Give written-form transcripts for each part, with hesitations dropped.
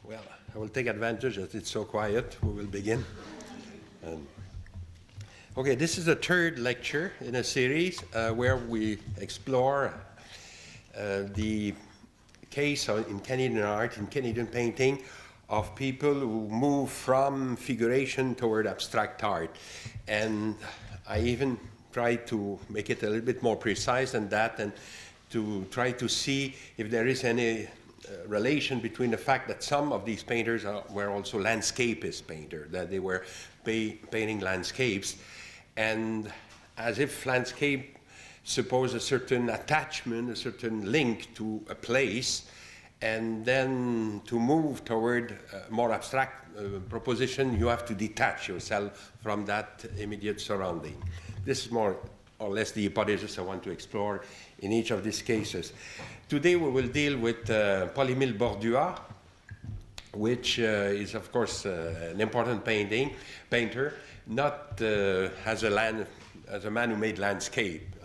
Well, I will take advantage that it's so quiet. We will begin. Okay, this is the third lecture in a series where we explore the case in Canadian art, in Canadian painting, of people who move from figuration toward abstract art. And I even try to make it a little bit more precise than that and to try to see if there is any relation between the fact that some of these painters were also landscapist painters, that they were painting landscapes, and as if landscape suppose a certain attachment, a certain link to a place, and then to move toward a more abstract proposition, you have to detach yourself from that immediate surrounding. This is more or less the hypothesis I want to explore in each of these cases. Today we will deal with Paul-Émile Bordua, which is of course an important painter, not as a man who made landscape.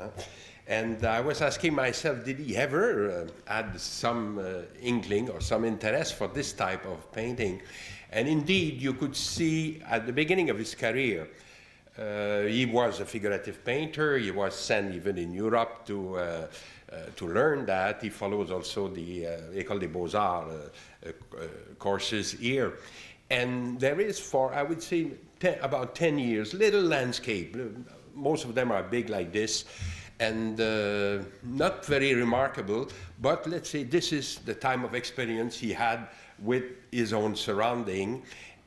And I was asking myself, did he ever had some inkling or some interest for this type of painting? And indeed, you could see at the beginning of his career, he was a figurative painter. He was sent even in Europe to learn that. He follows also the École des Beaux-Arts courses here. And there is, for, I would say, about 10 years, little landscape. Most of them are big like this, and not very remarkable, but let's say this is the time of experience he had with his own surrounding.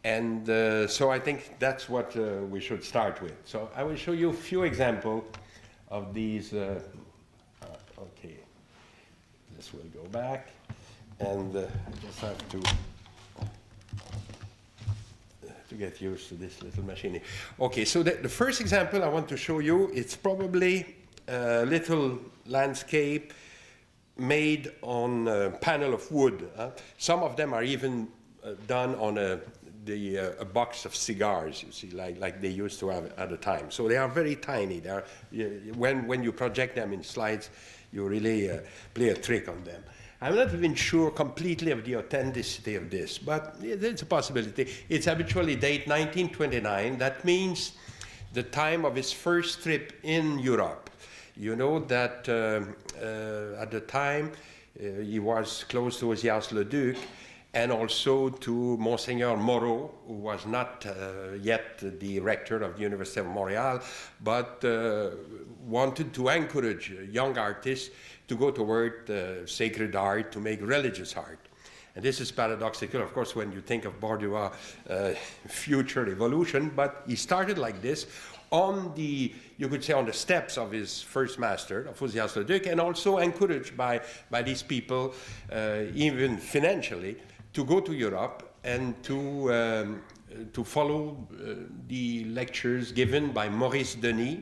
And so I think that's what we should start with. So I will show you a few examples of these. Okay, this will go back, and I just have to get used to this little machine. Okay, so the first example I want to show you, it's probably a little landscape made on a panel of wood. Some of them are even done on a box of cigars, you see, like they used to have at the time. So they are very tiny. They are, when you project them in slides, you really play a trick on them. I'm not even sure completely of the authenticity of this, but it's a possibility. It's habitually date 1929. That means the time of his first trip in Europe. You know that at the time he was close to Ozias-le-Duc, and also to Monseigneur Moreau, who was not yet the rector of the University of Montreal, but wanted to encourage young artists to go toward sacred art, to make religious art. And this is paradoxical, of course, when you think of Bordua future evolution, but he started like this on the, you could say, on the steps of his first master, of Ozias-le-Duc, and also encouraged by these people, even financially, to go to Europe and to follow the lectures given by Maurice Denis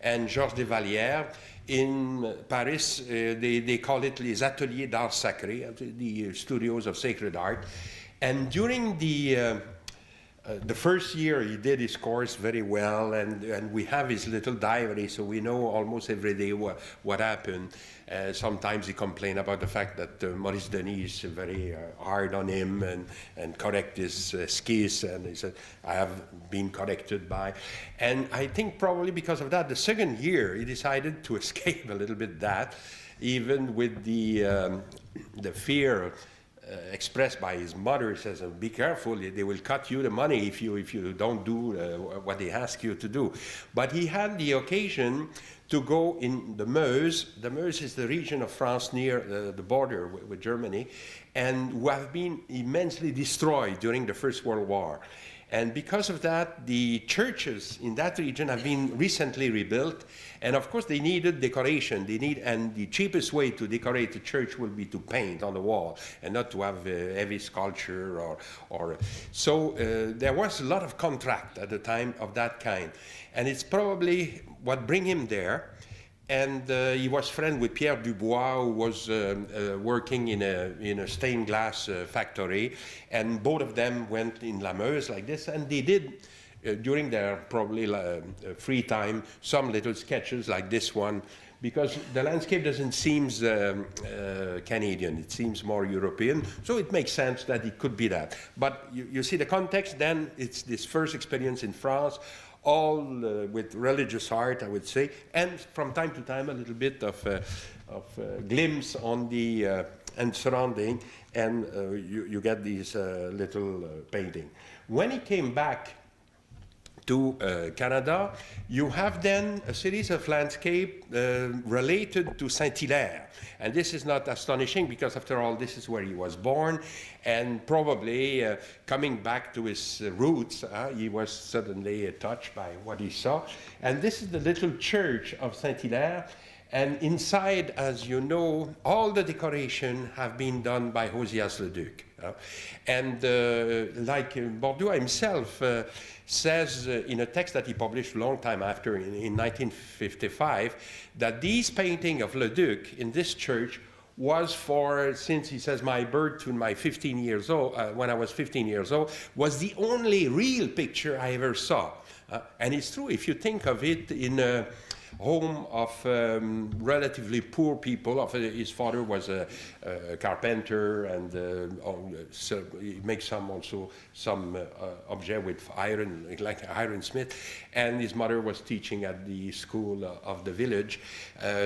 and Georges de Vallière in Paris. They call it les ateliers d'art sacré, the studios of sacred art. And during the first year, he did his course very well, and we have his little diary, so we know almost every day what happened. Sometimes he complained about the fact that Maurice Denis is very hard on him and correct his skis, and he said, I have been corrected by. And I think probably because of that, the second year, he decided to escape a little bit that, even with the fear expressed by his mother. He says, be careful, they will cut you the money if you don't do what they ask you to do. But he had the occasion to go in the Meuse. The Meuse is the region of France near the border with Germany, and who have been immensely destroyed during the First World War. And because of that, the churches in that region have been recently rebuilt. And of course, they needed decoration. And the cheapest way to decorate the church will be to paint on the wall and not to have heavy sculpture So there was a lot of contract at the time of that kind. And it's probably what bring him there. And he was friend with Pierre Dubois, who was working in a stained glass factory, and both of them went in La Meuse like this, and they did during their probably free time some little sketches like this one because the landscape doesn't seem Canadian. It seems more European. So it makes sense that it could be that. But you see the context, then it's this first experience in France, all with religious art, I would say, and from time to time a little bit of glimpse on the and surrounding, and you get these little painting. When he came back to Canada, you have then a series of landscape related to Saint-Hilaire. And this is not astonishing because, after all, this is where he was born. And probably coming back to his roots, he was suddenly touched by what he saw. And this is the little church of Saint-Hilaire. And inside, as you know, all the decoration have been done by Josias Leduc. And like Bordua himself says in a text that he published a long time after, in 1955, that these paintings of Leduc in this church was for, since he says my birth to my 15 years old, when I was 15 years old, was the only real picture I ever saw. And it's true, if you think of it, in a home of relatively poor people. His father was a carpenter, and so he makes some object with iron, like an ironsmith. And his mother was teaching at the school of the village.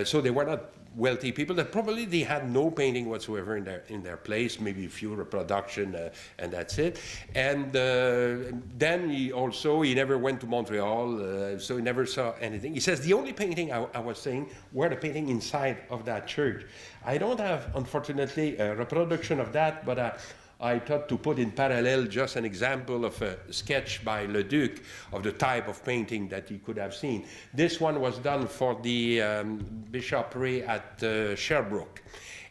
So they were not wealthy people. That probably they had no painting whatsoever in their place, maybe a few reproduction, and that's it. And then he never went to Montreal, so he never saw anything. He says the only painting I was saying were the painting inside of that church. I don't have, unfortunately, a reproduction of that, but I thought to put in parallel just an example of a sketch by Leduc of the type of painting that he could have seen. This one was done for the bishopric at Sherbrooke.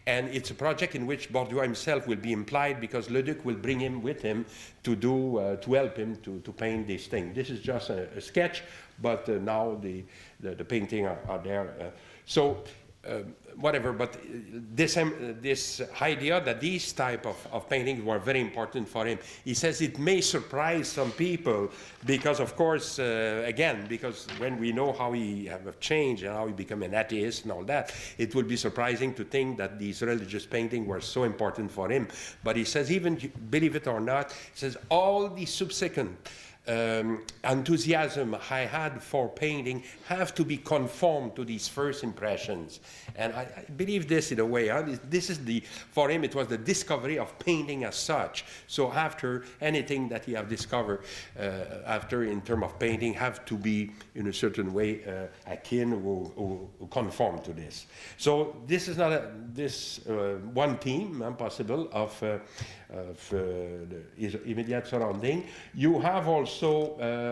And it's a project in which Bordua himself will be implied, because Leduc will bring him with him to help him to paint this thing. This is just a sketch, but now the painting are there. Whatever, but this idea that these type of paintings were very important for him. He says it may surprise some people because, of course, again, because when we know how he have changed and how he became an atheist and all that, it would be surprising to think that these religious paintings were so important for him. But he says, even believe it or not, he says all the subsequent enthusiasm I had for painting have to be conformed to these first impressions. And I believe this in a way. This is for him, it was the discovery of painting as such. So after anything that he have discovered, after in terms of painting, have to be in a certain way akin or conform to this. So this is not one theme possible of his immediate surrounding. You have also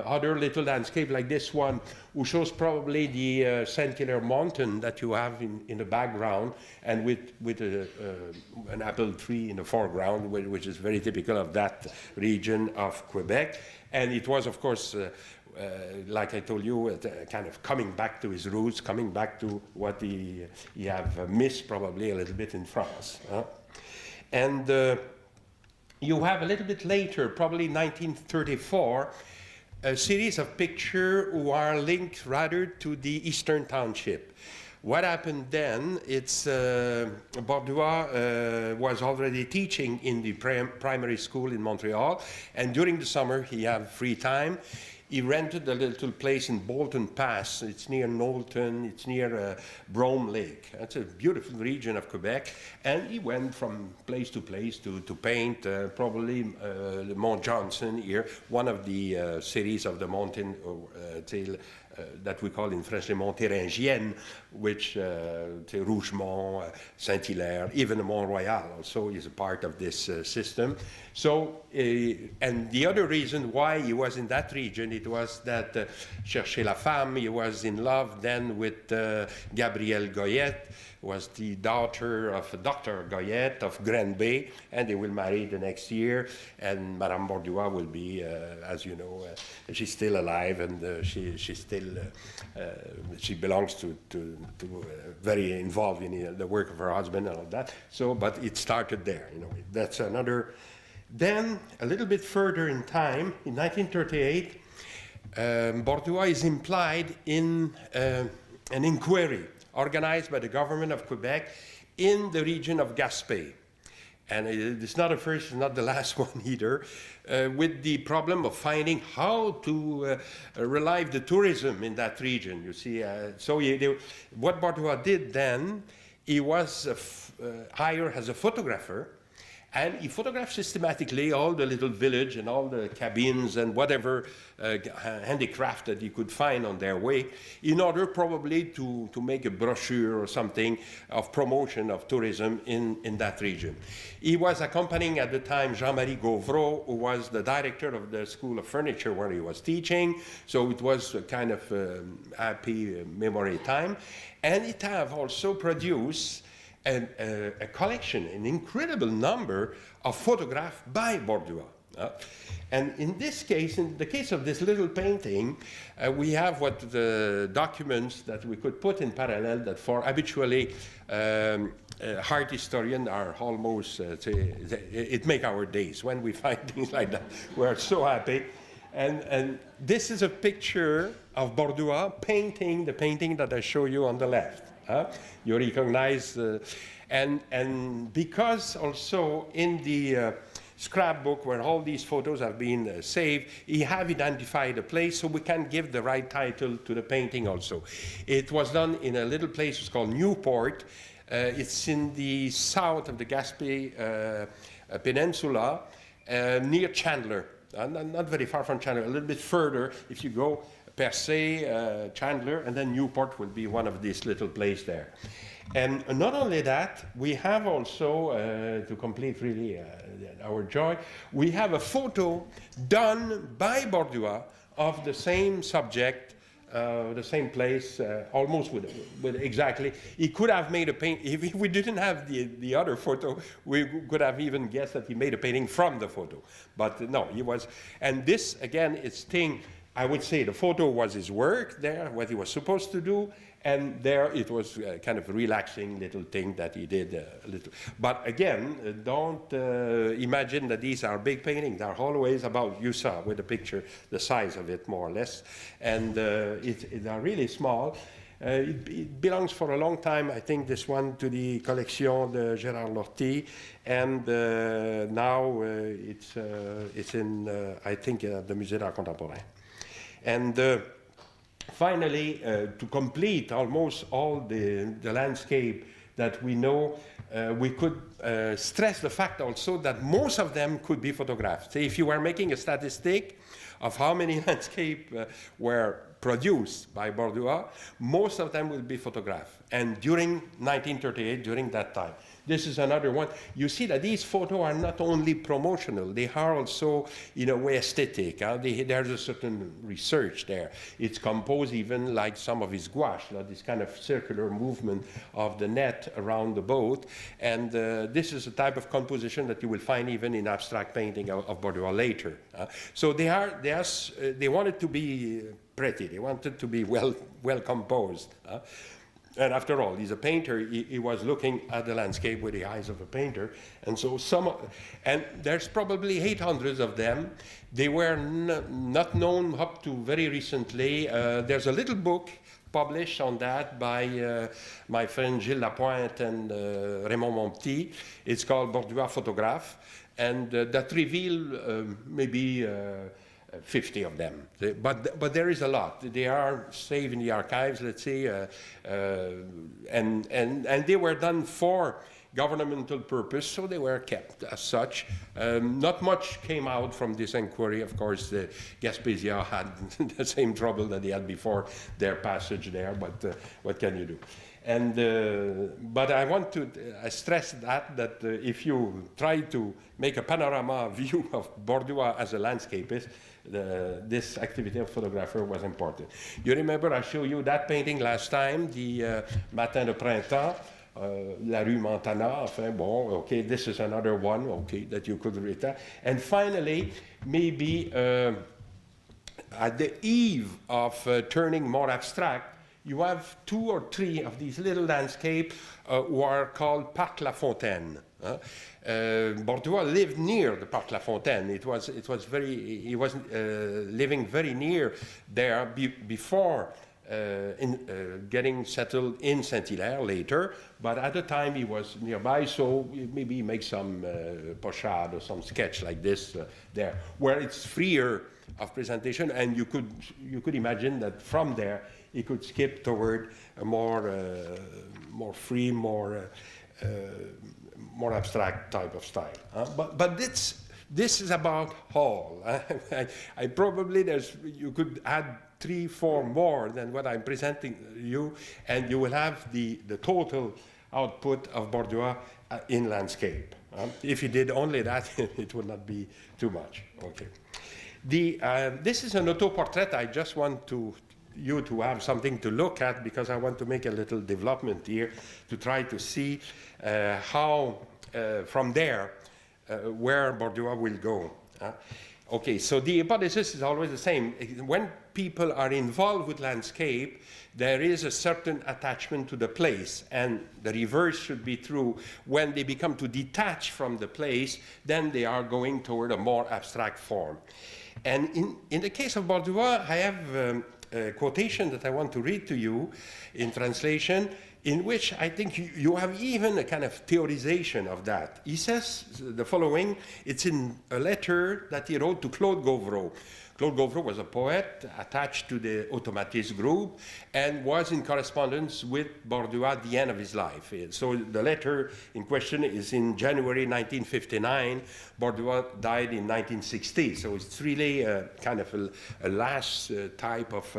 other little landscape like this one, who shows probably the Saint-Hilaire mountain that you have in the background, and with an apple tree in the foreground, which is very typical of that region of Quebec. And it was, of course, like I told you, kind of coming back to his roots, coming back to what he have missed probably a little bit in France. And you have a little bit later, probably 1934, a series of pictures who are linked rather to the Eastern Township. What happened then, it's Bordua was already teaching in the primary school in Montreal, and during the summer he had free time. He rented a little place in Bolton Pass. It's near Knowlton. It's near Brome Lake. It's a beautiful region of Quebec. And he went from place to place to paint probably Mont Johnson here, one of the cities of the mountain that we call in French les Montérégiennes, which Rougemont, Saint-Hilaire, even Mont-Royal also is a part of this system. So, and the other reason why he was in that region, it was that Cherchez la femme, he was in love then with Gabrielle Goyette, was the daughter of Dr. Goyette of Granby, and they will marry the next year. And Madame Bordua will be, as you know, she's still alive, and she belongs to very involved in the work of her husband and all that. So, but it started there. That's another. Then a little bit further in time, in 1938, Bordua is implied in an inquiry organized by the government of Quebec in the region of Gaspé. And it's not the first, not the last one either, with the problem of finding how to revive the tourism in that region, you see. What Borduas did then, he was hired as a photographer, and he photographed systematically all the little village and all the cabins and whatever handicraft that he could find on their way, in order probably to make a brochure or something of promotion of tourism in that region. He was accompanying at the time Jean-Marie Gauvreau, who was the director of the School of Furniture where he was teaching, so it was a kind of happy memory time. And it have also produced a collection, an incredible number of photographs by Borduas. And in this case, in the case of this little painting, we have what the documents that we could put in parallel that for habitually art historians are almost, it make our days when we find things like that. We're so happy. And this is a picture of Borduas painting the painting that I show you on the left. You recognize, and because also in the scrapbook where all these photos have been saved, he have identified a place so we can give the right title to the painting also. It was done in a little place, it's called Newport. It's in the south of the Gaspé Peninsula, near Chandler. Not very far from Chandler, a little bit further if you go Percé, Chandler, and then Newport will be one of these little places there. And not only that, we have also, to complete really our joy, we have a photo done by Borduas of the same subject, the same place, almost with exactly. He could have made a painting. If we didn't have the other photo, we could have even guessed that he made a painting from the photo. But no, he was. And this, again, it's thing. I would say the photo was his work there, what he was supposed to do, and there it was kind of a relaxing little thing that he did a little. But again, don't imagine that these are big paintings. They're always about, you saw with the picture, the size of it more or less, and they're really small. It belongs for a long time, I think, this one to the Collection de Gérard Lortie, and now it's in, I think, the Musée d'Art Contemporain. And finally, to complete almost all the landscape that we know, we could stress the fact also that most of them could be photographed. So if you were making a statistic of how many landscapes were produced by Borduas, most of them will be photographed. And during 1938, during that time. This is another one. You see that these photos are not only promotional, they are also, in a way, aesthetic. There's a certain research there. It's composed even like some of his gouache, this kind of circular movement of the net around the boat. And this is a type of composition that you will find even in abstract painting of Borduas later. So they wanted to be pretty. They wanted to be well composed. And after all, he's a painter. He was looking at the landscape with the eyes of a painter. And so and there's probably 800 of them. They were not known up to very recently. There's a little book published on that by my friend Gilles Lapointe and Raymond Monpetit. It's called Borduas Photographe. And that reveal maybe 50 of them, but there is a lot. They are saved in the archives, let's say, and they were done for governmental purpose, so they were kept as such. Not much came out from this inquiry. Of course, Gaspésia had the same trouble that they had before their passage there, but what can you do? And but I want to stress that if you try to make a panorama view of Borduas as a landscapist, this activity of photographer was important. You remember I showed you that painting last time, the Matin de Printemps, La Rue Montana. Enfin, bon, okay, this is another one, okay, that you could read that. And finally, maybe at the eve of turning more abstract, you have 2 or 3 of these little landscapes who are called Parc La Fontaine. Borduas lived near the Parc La Fontaine. He was living very near there before getting settled in Saint-Hilaire later, but at the time he was nearby, so maybe he makes some pochade or some sketch like this there, where it's freer of presentation, and you could imagine that from there he could skip toward a more free, more abstract type of style. But this is about Hall. I probably you could add 3, 4 more than what I'm presenting you, and you will have the total output of Bordua in landscape. If you did only that, it would not be too much. Okay. This is an autoportrait. I just want you to have something to look at, because I want to make a little development here to try to see how, from there, where Bordua will go. Okay, so the hypothesis is always the same. When people are involved with landscape, there is a certain attachment to the place, and the reverse should be true. When they become too detached from the place, then they are going toward a more abstract form. And in the case of Bordua, I have a quotation that I want to read to you in translation, in which I think you have even a kind of theorization of that. He says the following. It's in a letter that he wrote to Claude Gauvreau. Claude Gauvreau was a poet attached to the Automatiste group and was in correspondence with Bordua at the end of his life. So the letter in question is in January 1959. Bordua died in 1960. So it's really kind of a last type of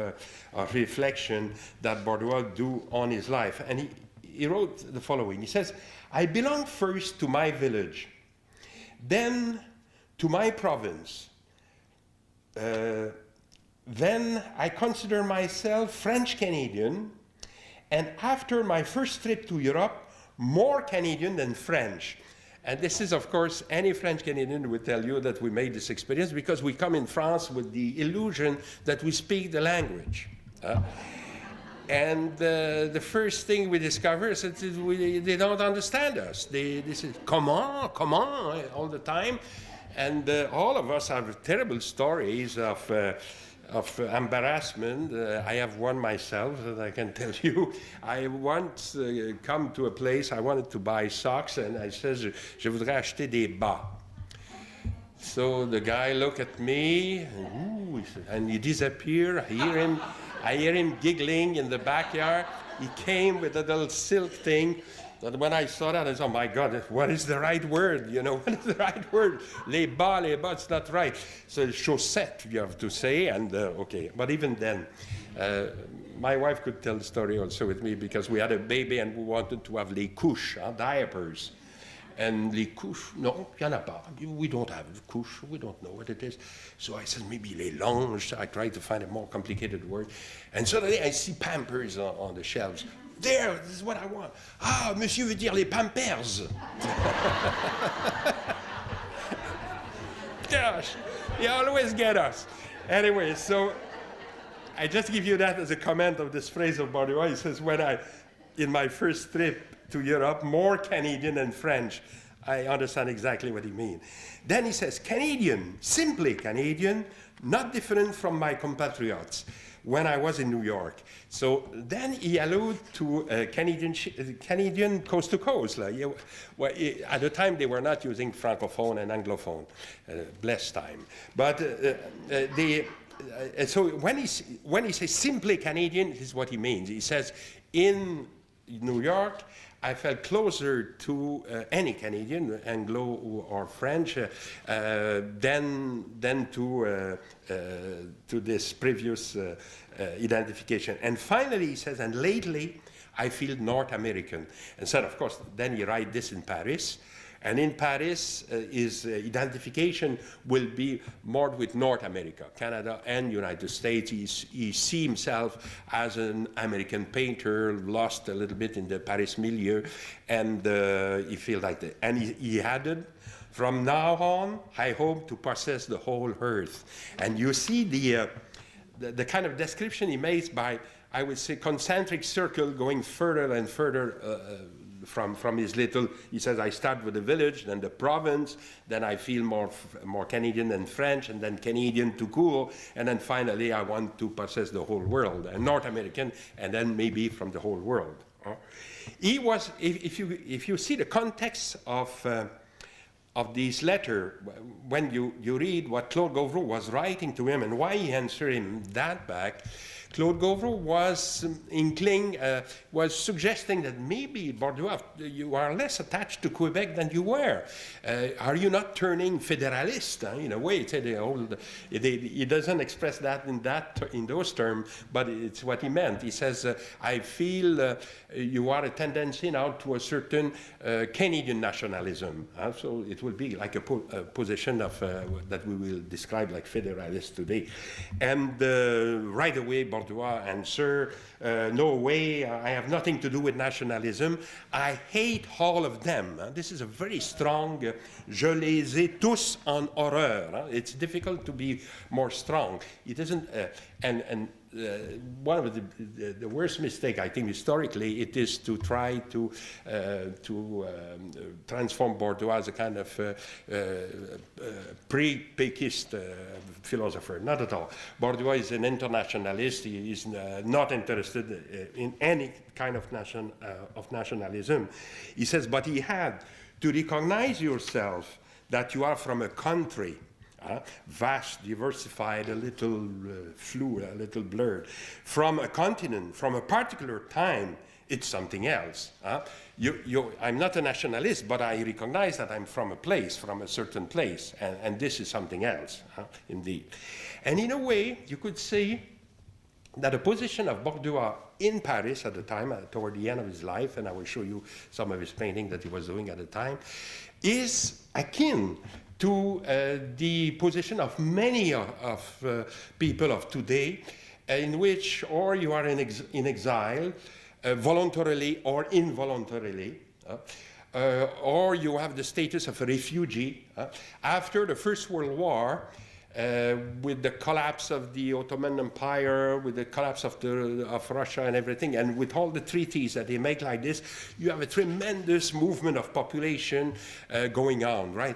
reflection that Bordua do on his life. And he wrote the following. He says, "I belong first to my village, then to my province. Then I consider myself French-Canadian, and after my first trip to Europe, more Canadian than French." And this is, of course, any French-Canadian would tell you that we made this experience because we come in France with the illusion that we speak the language. And the first thing we discover is that they don't understand us. They say, comment, all the time. And all of us have terrible stories of embarrassment. I have one myself that I can tell you. I once come to a place, I wanted to buy socks, and I says, "Je voudrais acheter des bas." So the guy looked at me, and he disappeared. I hear him giggling in the backyard. He came with a little silk thing. That when I saw that, I said, "Oh my God, what is the right word? You know, what is the right word? Les bas, it's not right." So chaussette, you have to say, and okay. But even then, my wife could tell the story also with me because we had a baby and we wanted to have les couches, diapers. And les couches, no, il n'y en a pas. We don't have couches, we don't know what it is. So I said, maybe les linges. I tried to find a more complicated word. And suddenly I see Pampers on the shelves. There, this is what I want. Ah, monsieur veut dire les Pampers. Gosh, you always get us. Anyway, so I just give you that as a comment of this phrase of Bordua. He says, in my first trip to Europe, more Canadian than French. I understand exactly what he means. Then he says, Canadian, simply Canadian, not different from my compatriots when I was in New York. So then he alludes to Canadian coast to coast. At the time, they were not using Francophone and Anglophone. Blessed time. But so when he says simply Canadian, this is what he means. He says, in New York, I felt closer to any Canadian, Anglo or French, than to this previous identification. And finally, he says, and lately, I feel North American. And so, of course, then he writes this in Paris. And in Paris, his identification will be more with North America, Canada and United States. He sees himself as an American painter, lost a little bit in the Paris milieu, and he feels like that. And he added, from now on, I hope to possess the whole earth. And you see the kind of description he makes by, I would say, concentric circle going further and further from his little, he says, I start with the village, then the province, then I feel more Canadian than French, and then Canadian to cool, and then finally I want to possess the whole world, and North American, and then maybe from the whole world. He was, if you see the context of this letter, when you read what Claude Gauvreau was writing to him and why he answered him that back, Claude Gauvreau was suggesting that maybe, Borduas, you are less attached to Quebec than you were. Are you not turning federalist? In a way, he doesn't express that in those terms, but it's what he meant. He says, I feel you are a tendency now to a certain Canadian nationalism. So it will be like a position of that we will describe like federalist today. And right away, Borduas answer, no way, I have nothing to do with nationalism. I hate all of them. This is a very strong, je les ai tous en horreur. It's difficult to be more strong. It isn't, one of the worst mistake, I think, historically, it is to try to transform Borduas as a kind of pre-Péquiste philosopher. Not at all. Borduas is an internationalist. He is not interested in any kind of nationalism. He says, but he had to recognize yourself that you are from a country, vast, diversified, a little fluid, a little blurred. From a continent, from a particular time, it's something else. I'm not a nationalist, but I recognize that I'm from a place, from a certain place, and this is something else, indeed. And in a way, you could say that the position of Borduas in Paris at the time, toward the end of his life, and I will show you some of his painting that he was doing at the time, is akin to the position of many of people of today, in which or you are in exile, voluntarily or involuntarily, or you have the status of a refugee. After the First World War, with the collapse of the Ottoman Empire, with the collapse of Russia and everything, and with all the treaties that they make like this, you have a tremendous movement of population going on, right?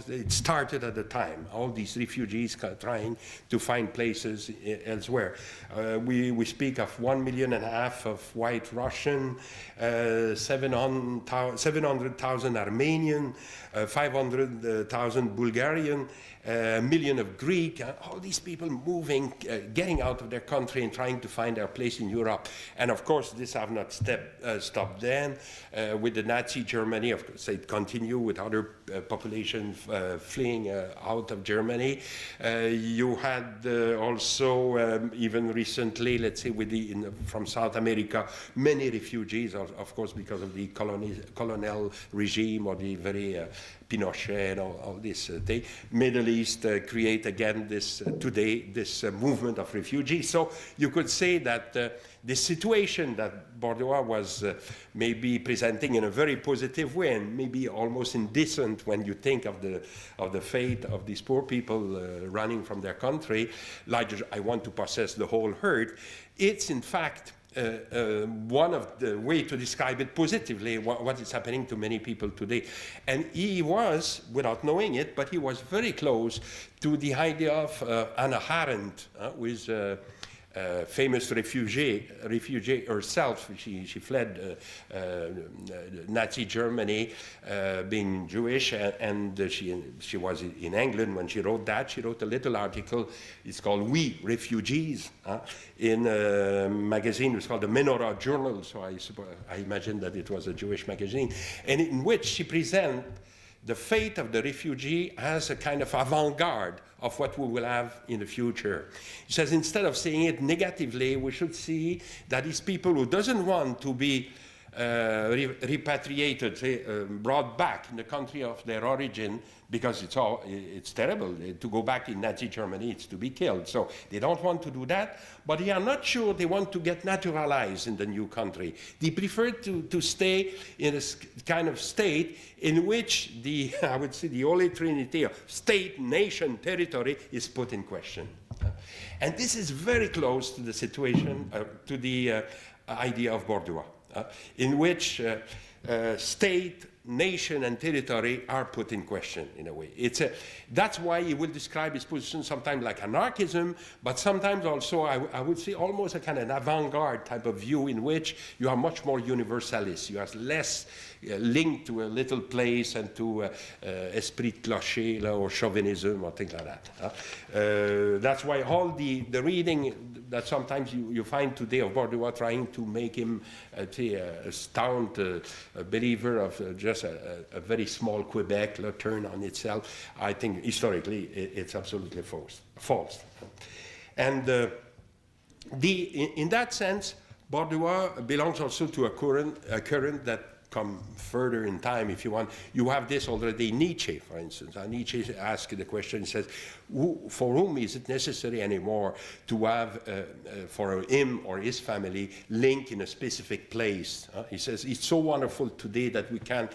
It started at the time, all these refugees trying to find places elsewhere. We speak of 1.5 million of white Russian, 700,000 Armenian, 500,000 Bulgarian, a million of Greek, all these people moving, getting out of their country and trying to find their place in Europe. And of course, this have not stopped then. With the Nazi Germany, of course, it continued with other population fleeing out of Germany. You had also, even recently, let's say, from South America, many refugees, of course, because of the colonial regime or the very Pinochet and all this. The Middle East create again today this movement of refugees. So you could say that the situation that Borduas was maybe presenting in a very positive way, and maybe almost indecent when you think of the fate of these poor people running from their country, like I want to possess the whole herd, it's in fact one of the way to describe it positively, what is happening to many people today. And he was, without knowing it, but he was very close to the idea of Hannah Arendt, who is famous refugee herself. She fled Nazi Germany, being Jewish, and she was in England when she wrote that. She wrote a little article. It's called "We Refugees" in a magazine. It's called the Menorah Journal. So I imagine that it was a Jewish magazine, and in which she presents the fate of the refugee as a kind of avant-garde of what we will have in the future. He says, instead of seeing it negatively, we should see that these people who doesn't want to be repatriated, brought back in the country of their origin, because it's terrible to go back in Nazi Germany, it's to be killed. So they don't want to do that, but they are not sure they want to get naturalized in the new country. They prefer to stay in a kind of state in which I would say the Holy Trinity of state, nation, territory is put in question. And this is very close to the situation, to the idea of Borduas. In which state, nation, and territory are put in question in a way. That's why he will describe his position sometimes like anarchism, but sometimes also I would say almost a kind of an avant-garde type of view in which you are much more universalist. You are less linked to a little place and to esprit de clocher or chauvinism or things like that. That's why all the reading that sometimes you find today of Bordua trying to make him a stout believer of just a very small Quebec turn on itself, I think historically it's absolutely false. And in that sense, Bordua belongs also to a current that come further in time, if you want. You have this already, Nietzsche, for instance. Nietzsche asked the question, he says, for whom is it necessary anymore to have, for him or his family, link in a specific place? He says, it's so wonderful today that we can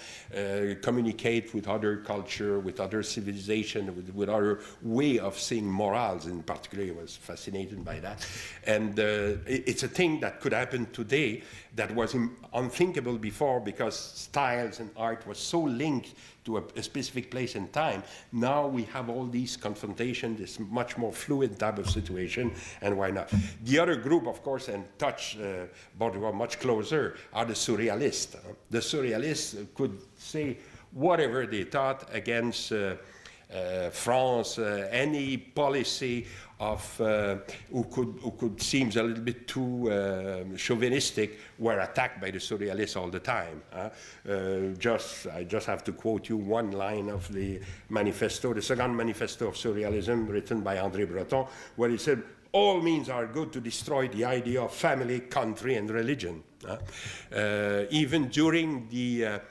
communicate with other culture, with other civilization, with other way of seeing morals. In particular, he was fascinated by that. And it's a thing that could happen today that was unthinkable before, because styles and art was so linked to a specific place and time. Now we have all these confrontations, this much more fluid type of situation, and why not? The other group, of course, and touch Bordua much closer, are the surrealists. The surrealists could say whatever they thought against France, any policy of who could seem a little bit too chauvinistic were attacked by the surrealists all the time. I just have to quote you one line of the manifesto, the Second Manifesto of Surrealism, written by André Breton, where he said, all means are good to destroy the idea of family, country, and religion. Even during the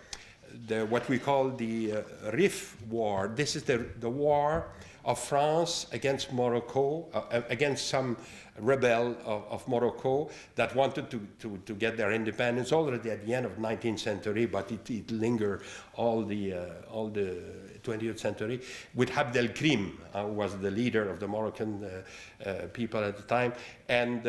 what we call the Rif War. This is the war of France against Morocco, against some rebel of Morocco that wanted to get their independence already at the end of the 19th century, but it lingered all the 20th century, with Abdelkrim, who was the leader of the Moroccan people at the time, and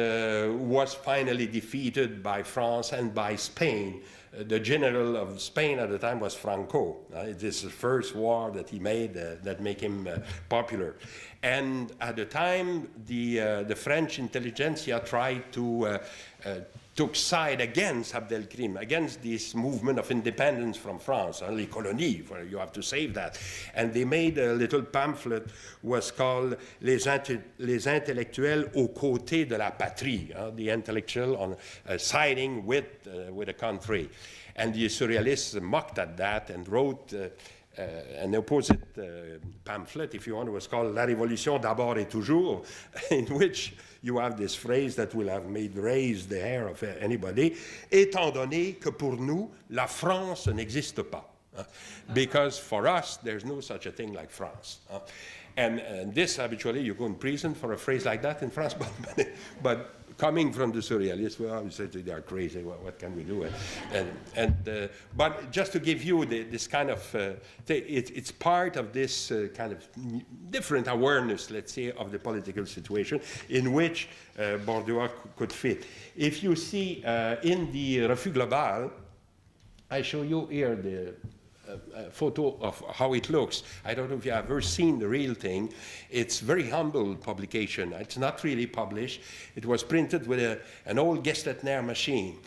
was finally defeated by France and by Spain. The general of Spain at the time was Franco. It is the first war that he made that made him popular. And at the time, the French intelligentsia tried to took side against Abdelkrim, against this movement of independence from France, les colonies, where you have to save that. And they made a little pamphlet, was called Les intellectuels aux côtés de la patrie, the intellectual on siding with the country. And the surrealists mocked at that and wrote an opposite pamphlet, if you want. It was called La Révolution d'abord et toujours, in which you have this phrase that will have made raise the hair of anybody, étant donné que pour nous, la France n'existe pas. Because for us, there's no such a thing like France. And this, habitually, you go in prison for a phrase like that in France, but coming from the surrealists, well, we say they are crazy. What can we do? But just to give you this kind of, it's part of this kind of different awareness, let's say, of the political situation in which Bordua could fit. If you see in the Refus Global, I show you here the photo of how it looks. I don't know if you have ever seen the real thing. It's very humble publication. It's not really published. It was printed with an old Gestetner machine.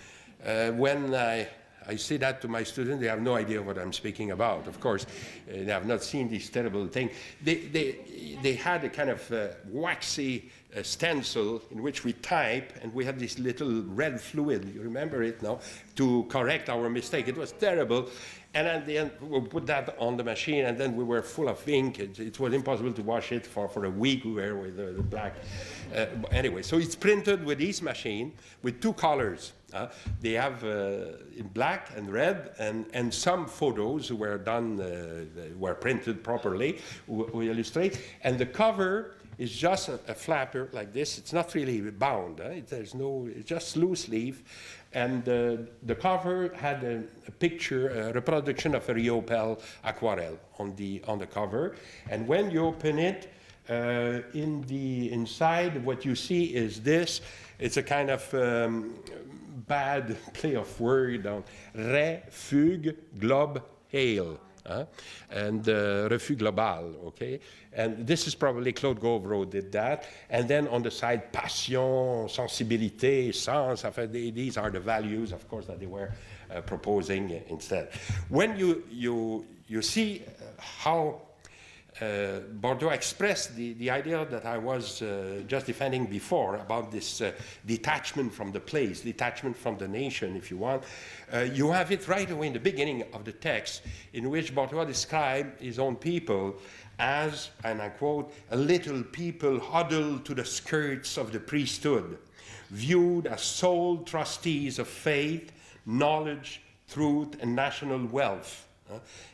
When I say that to my students, they have no idea what I'm speaking about. Of course, they have not seen this terrible thing. They had a kind of waxy stencil in which we type, and we had this little red fluid, you remember it now, to correct our mistake. It was terrible. And at the end, we put that on the machine, and then we were full of ink. It was impossible to wash it for a week. We were with the black. Anyway, so it's printed with this machine with two colors. They have in black and red, and some photos were done, were printed properly. We illustrate, and the cover is just a flapper like this. It's not really bound. It's just loose leaf. And the cover had a picture, a reproduction of a Riopelle aquarelle on the cover. And when you open it, in the inside, what you see is this. It's a kind of bad play of word on Ré, fugue, globe, hail. And Refus Global, okay? And this is probably Claude Gauvreau did that. And then on the side, passion, sensibilité, sens, these are the values, of course, that they were proposing instead. When you see how Bourdieu expressed the idea that I was just defending before about this detachment from the place, detachment from the nation, if you want. You have it right away in the beginning of the text, in which Bourdieu described his own people as, and I quote, a little people huddled to the skirts of the priesthood, viewed as sole trustees of faith, knowledge, truth, and national wealth.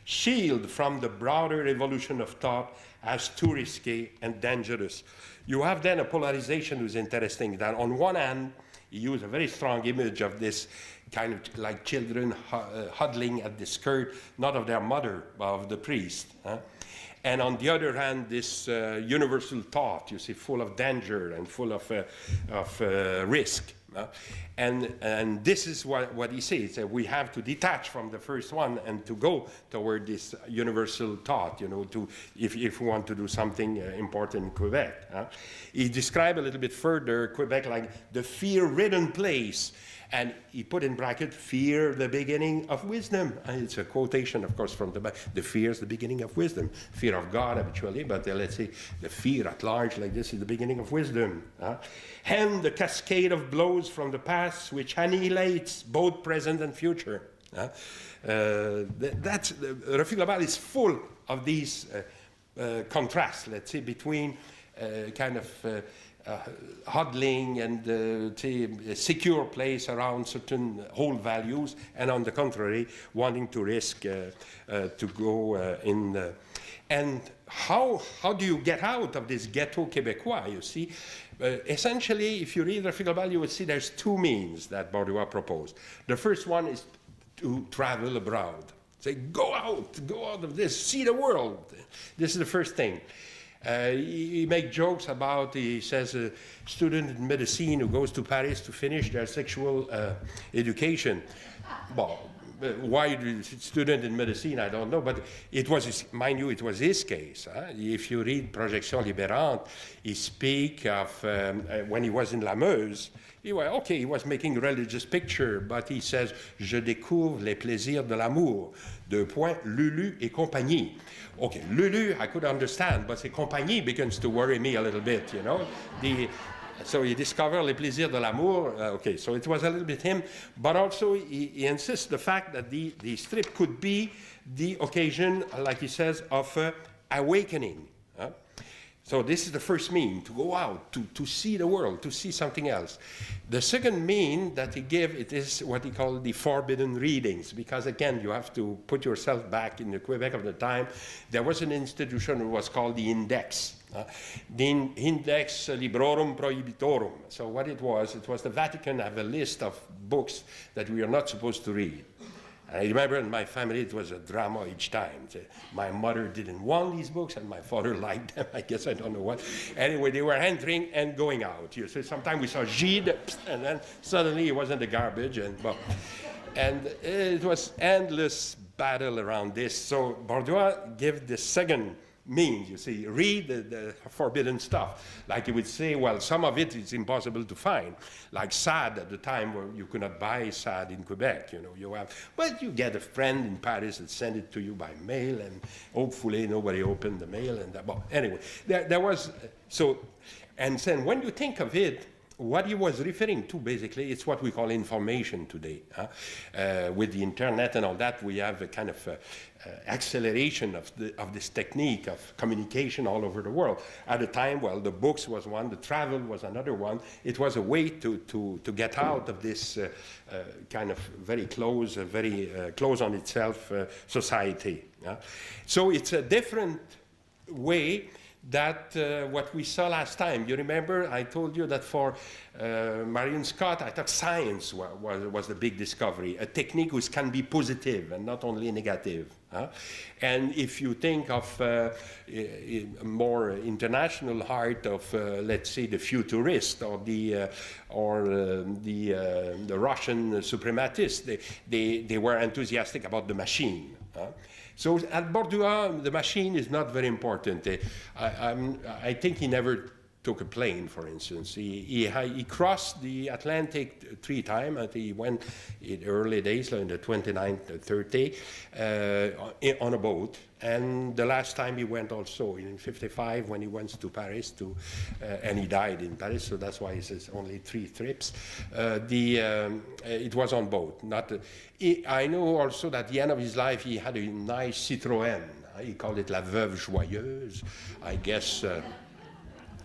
Shield from the broader evolution of thought as too risky and dangerous. You have then a polarization who's interesting, that on one hand, you use a very strong image of this kind of like children huddling at the skirt, not of their mother, but of the priest. And on the other hand, this universal thought, you see, full of danger and full of risk. And this is what he says, that we have to detach from the first one and to go toward this universal thought, you know, if we want to do something important in Quebec. He described a little bit further Quebec like the fear-ridden place. And he put in bracket, fear, the beginning of wisdom. And it's a quotation, of course, from the Bible. The fear is the beginning of wisdom. Fear of God, habitually, but let's say the fear at large, like this, is the beginning of wisdom. And the cascade of blows from the past, which annihilates both present and future. Refus Global is full of these contrasts, let's say, between kind of huddling and a secure place around certain whole values, and on the contrary, wanting to risk to go in. And how do you get out of this ghetto Québécois, you see? Essentially, if you read Refus Global, you will see there's two means that Bourdieu proposed. The first one is to travel abroad. Say, go out of this, see the world. This is the first thing. He makes jokes about, he says, a student in medicine who goes to Paris to finish their sexual education. Well, why the student in medicine, I don't know, but it was, mind you, it was his case. If you read Projection Libérante, he speaks of, when he was in La Meuse, he was making a religious picture, but he says, je découvre les plaisirs de l'amour, deux points, Lulu et compagnie. Okay, Lulu, I could understand, but the compagnie begins to worry me a little bit, you know. So he discovered les plaisirs de l'amour. Okay, so it was a little bit him, but also he insists the fact that the strip could be the occasion, like he says, of awakening. So this is the first mean, to go out, to see the world, to see something else. The second mean that he gave, it is what he called the forbidden readings, because again, you have to put yourself back in the Quebec of the time. There was an institution that was called the Index. The Index Librorum Prohibitorum. So what it was the Vatican have a list of books that we are not supposed to read. I remember in my family, it was a drama each time. My mother didn't want these books, and my father liked them. I guess I don't know what. Anyway, they were entering and going out. You see, sometimes we saw Gide, and then suddenly it was in the garbage. And it was endless battle around this. So Bourdieu gave the second means, you see, read the forbidden stuff. Like he would say, well, some of it is impossible to find, like Sade at the time where you could not buy Sade in Quebec, you know, but you get a friend in Paris that send it to you by mail, and hopefully nobody opened the mail, and that, well, anyway, there was, so, and then when you think of it, what he was referring to, basically, it's what we call information today. With the internet and all that, we have a kind of acceleration of this technique of communication all over the world. At the time, well, the books was one, the travel was another one. It was a way to get out of this kind of very close on itself society. So it's a different way that what we saw last time. You remember I told you that for Marion Scott, I thought science was the big discovery, a technique which can be positive and not only negative. And if you think of a more international art of, let's say, the futurist or the Russian suprematists, they were enthusiastic about the machine. So at Bordua, the machine is not very important. I think he never took a plane, for instance. He crossed the Atlantic 3 times. I think he went in early days, like in the 29th, 30, on a boat. And the last time he went also in 55 when he went to Paris, and he died in Paris, so that's why he says only 3 trips. It was on boat. I know also that at the end of his life he had a nice Citroën. He called it La Veuve Joyeuse, I guess.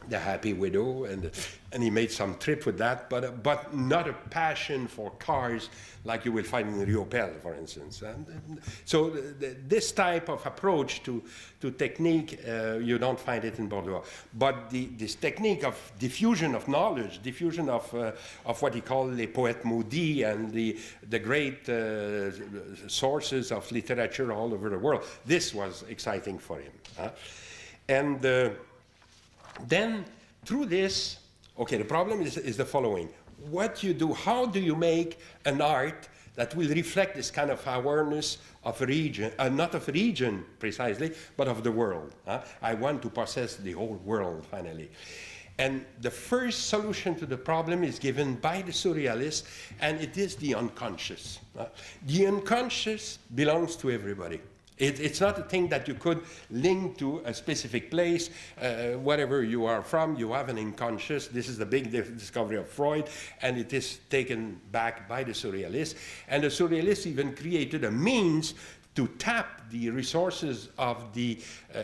The happy widow, and he made some trip with that, but not a passion for cars like you will find in Riopelle, for instance. And so this type of approach to technique, you don't find it in Bordeaux. But this technique of diffusion of knowledge, diffusion of what he called les poètes maudits and the great sources of literature all over the world, this was exciting for him. And then, through this, okay, the problem is the following. What you do, how do you make an art that will reflect this kind of awareness of a region, not of a region precisely, but of the world? I want to possess the whole world, finally. And the first solution to the problem is given by the surrealists, and it is the unconscious. The unconscious belongs to everybody. It's not a thing that you could link to a specific place. Wherever you are from, you have an unconscious. This is the big discovery of Freud, and it is taken back by the surrealists. And the surrealists even created a means to tap the resources of the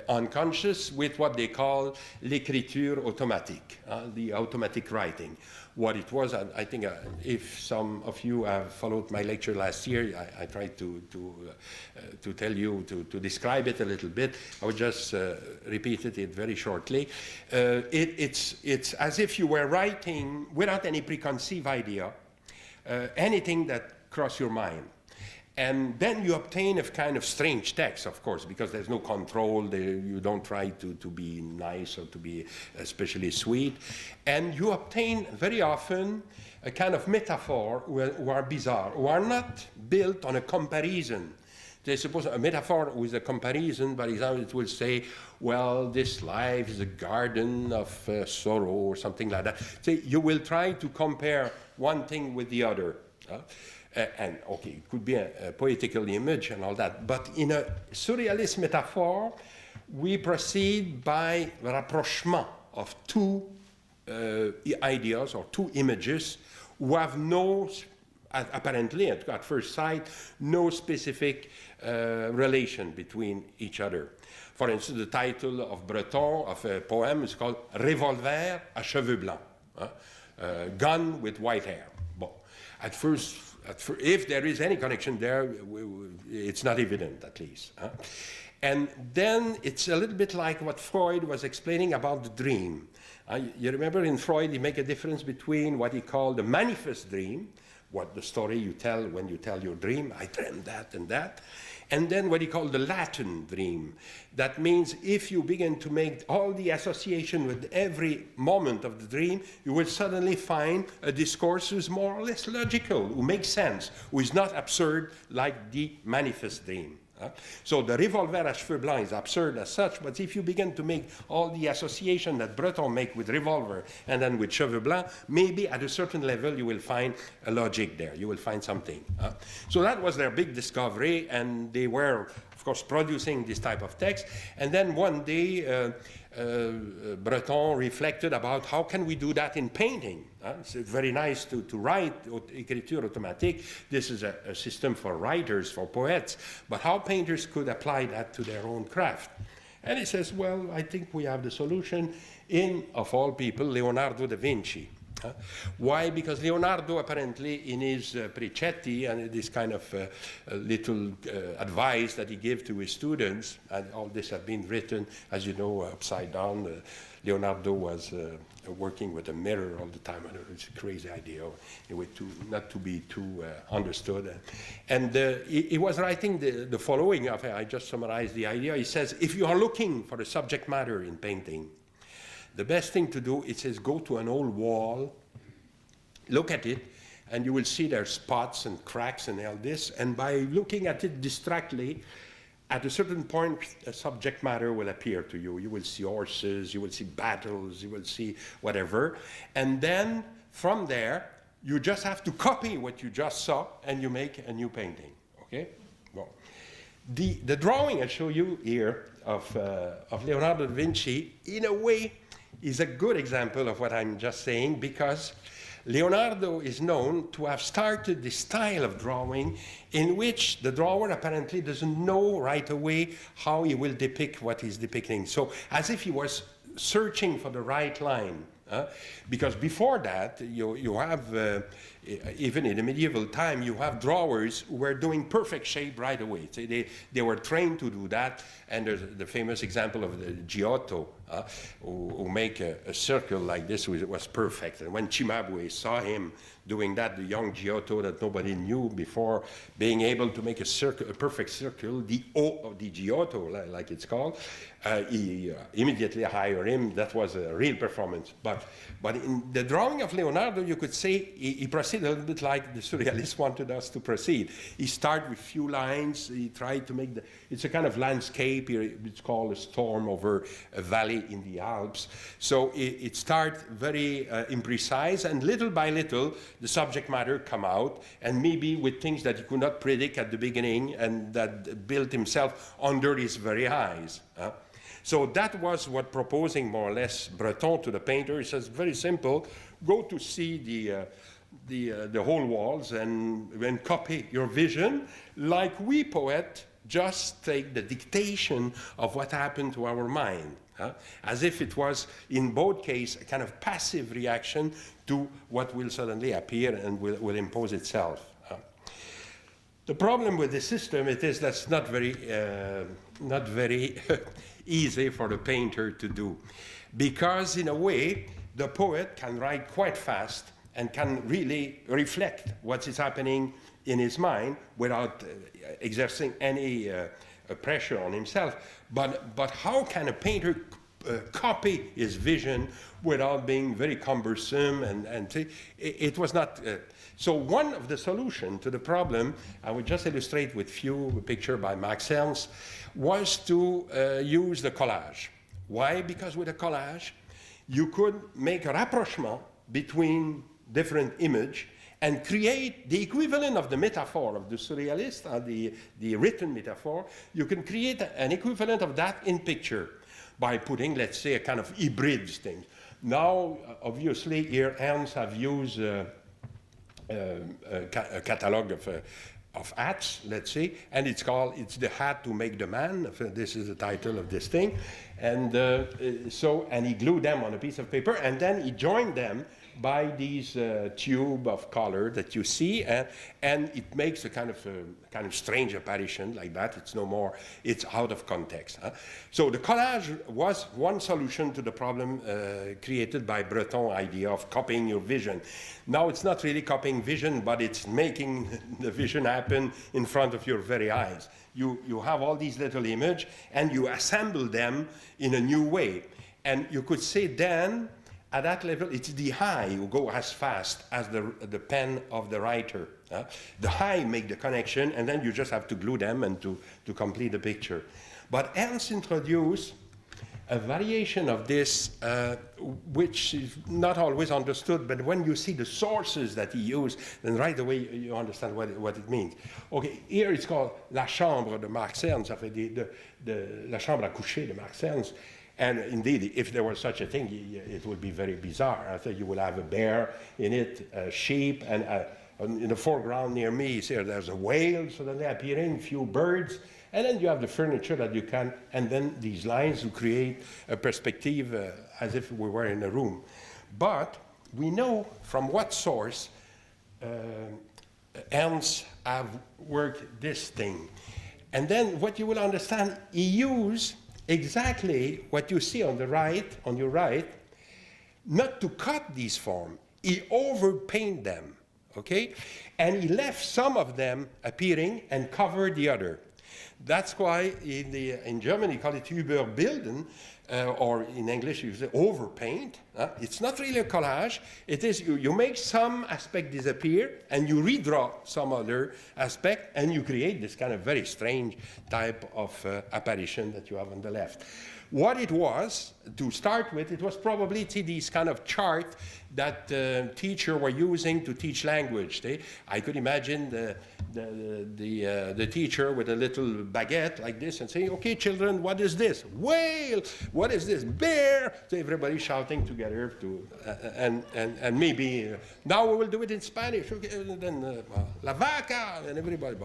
unconscious with what they call l'écriture automatique, the automatic writing. What it was, I think if some of you have followed my lecture last year, I tried to tell you, to describe it a little bit. I would just repeat it very shortly. It's as if you were writing without any preconceived idea, anything that crossed your mind. And then you obtain a kind of strange text, of course, because there's no control. You don't try to be nice or to be especially sweet. And you obtain very often a kind of metaphor who are bizarre, who are not built on a comparison. They suppose a metaphor with a comparison, for example, it will say, well, this life is a garden of sorrow or something like that. So you will try to compare one thing with the other. And okay, it could be a poetical image and all that, but in a surrealist metaphor, we proceed by rapprochement of 2 ideas or 2 images who have no, apparently at first sight, no specific relation between each other. For instance, the title of Breton, of a poem, is called Revolver à cheveux blancs, gun with white hair. Bon. At first, if there is any connection there, it's not evident, at least. And then it's a little bit like what Freud was explaining about the dream. You remember in Freud, he made a difference between what he called the manifest dream, what the story you tell when you tell your dream, I dreamed that and that, and then what he called the latent dream. That means if you begin to make all the association with every moment of the dream, you will suddenly find a discourse who is more or less logical, who makes sense, who is not absurd like the manifest dream. So the revolver à cheveux blancs is absurd as such, but if you begin to make all the association that Breton make with revolver and then with cheveux blancs, maybe at a certain level you will find a logic there. You will find something. So that was their big discovery, and they were, of course, producing this type of text. And then one day, Breton reflected about how can we do that in painting. It's very nice to write écriture automatique. This is a system for writers, for poets, but how painters could apply that to their own craft. And he says, well, I think we have the solution in, of all people, Leonardo da Vinci. Why? Because Leonardo apparently in his Pricetti and this kind of little advice that he gave to his students, and all this had been written, as you know, upside down. Leonardo was working with a mirror all the time. I don't know, it's a crazy idea, anyway, not to be too understood. And he was writing the following. I just summarized the idea. He says, if you are looking for the subject matter in painting, the best thing to do, it says, go to an old wall, look at it, and you will see there's spots and cracks and all this. And by looking at it distractedly, at a certain point, a subject matter will appear to you. You will see horses, you will see battles, you will see whatever. And then from there, you just have to copy what you just saw, and you make a new painting. Okay? Well, the drawing I show you here of Leonardo da Vinci, in a way, is a good example of what I'm just saying, because Leonardo is known to have started this style of drawing in which the drawer apparently doesn't know right away how he will depict what he's depicting. So as if he was searching for the right line. Because before that, you have, even in the medieval time, you have drawers who were doing perfect shape right away. So they were trained to do that, and there's the famous example of the Giotto, who make a circle like this, was perfect. And when Cimabue saw him doing that, the young Giotto that nobody knew before, being able to make a circle, a perfect circle, the O of the Giotto, like it's called, he immediately hired him. That was a real performance. But in the drawing of Leonardo, you could say he proceeded a little bit like the Surrealists wanted us to proceed. He started with few lines. He tried to make it's a kind of landscape. It's called a storm over a valley in the Alps. So it started very imprecise, and little by little, the subject matter come out, and maybe with things that he could not predict at the beginning, and that built himself under his very eyes. So that was what proposing more or less Breton to the painter. He says, very simple, go to see the whole walls and copy your vision, like we poet just take the dictation of what happened to our mind. As if it was, in both cases, a kind of passive reaction to what will suddenly appear and will impose itself. The problem with the system, it is that's not very easy for the painter to do, because in a way, the poet can write quite fast and can really reflect what is happening in his mind without exerting any pressure on himself. But how can a painter copy his vision without being very cumbersome? And it was not. So one of the solutions to the problem, I would just illustrate with few picture by Max Ernst, was to use the collage. Why? Because with a collage, you could make a rapprochement between different image and create the equivalent of the metaphor of the surrealist, the written metaphor. You can create an equivalent of that in picture by putting, let's say, a kind of hybrid thing. Now, obviously, here Ernst have used a catalog of hats, let's say, and it's the hat to make the man. This is the title of this thing. And and he glued them on a piece of paper, and then he joined them by these tube of color that you see, and it makes a kind of strange apparition like that. It's no more, it's out of context. So the collage was one solution to the problem created by Breton's idea of copying your vision. Now it's not really copying vision, but it's making the vision happen in front of your very eyes. You have all these little images, and you assemble them in a new way. And you could say then, at that level, it's the eye who go as fast as the pen of the writer. The eye make the connection, and then you just have to glue them and to complete the picture. But Ernst introduced a variation of this, which is not always understood, but when you see the sources that he used, then right away you understand what it means. Okay, here it's called La Chambre de Max Ernst, la chambre à coucher de Max Ernst. And indeed, if there was such a thing, it would be very bizarre. I think you will have a bear in it, a sheep, and in the foreground near me, there's a whale suddenly appearing, a few birds, and then you have the furniture that you can, and then these lines to create a perspective as if we were in a room. But we know from what source Ernst have worked this thing. And then what you will understand, he used exactly what you see on the right, on your right, not to cut these forms. He overpainted them, okay? And he left some of them appearing and covered the other. That's why in German you call it Überbilden, or in English you say overpaint. It's not really a collage. It is you make some aspect disappear and you redraw some other aspect and you create this kind of very strange type of apparition that you have on the left. What it was, to start with, it was probably these kind of chart that teachers were using to teach language. I could imagine the teacher with a little baguette like this and saying, okay, children, what is this? Whale! What is this? Bear! So everybody shouting together and maybe, now we will do it in Spanish, okay, and then la vaca, and everybody.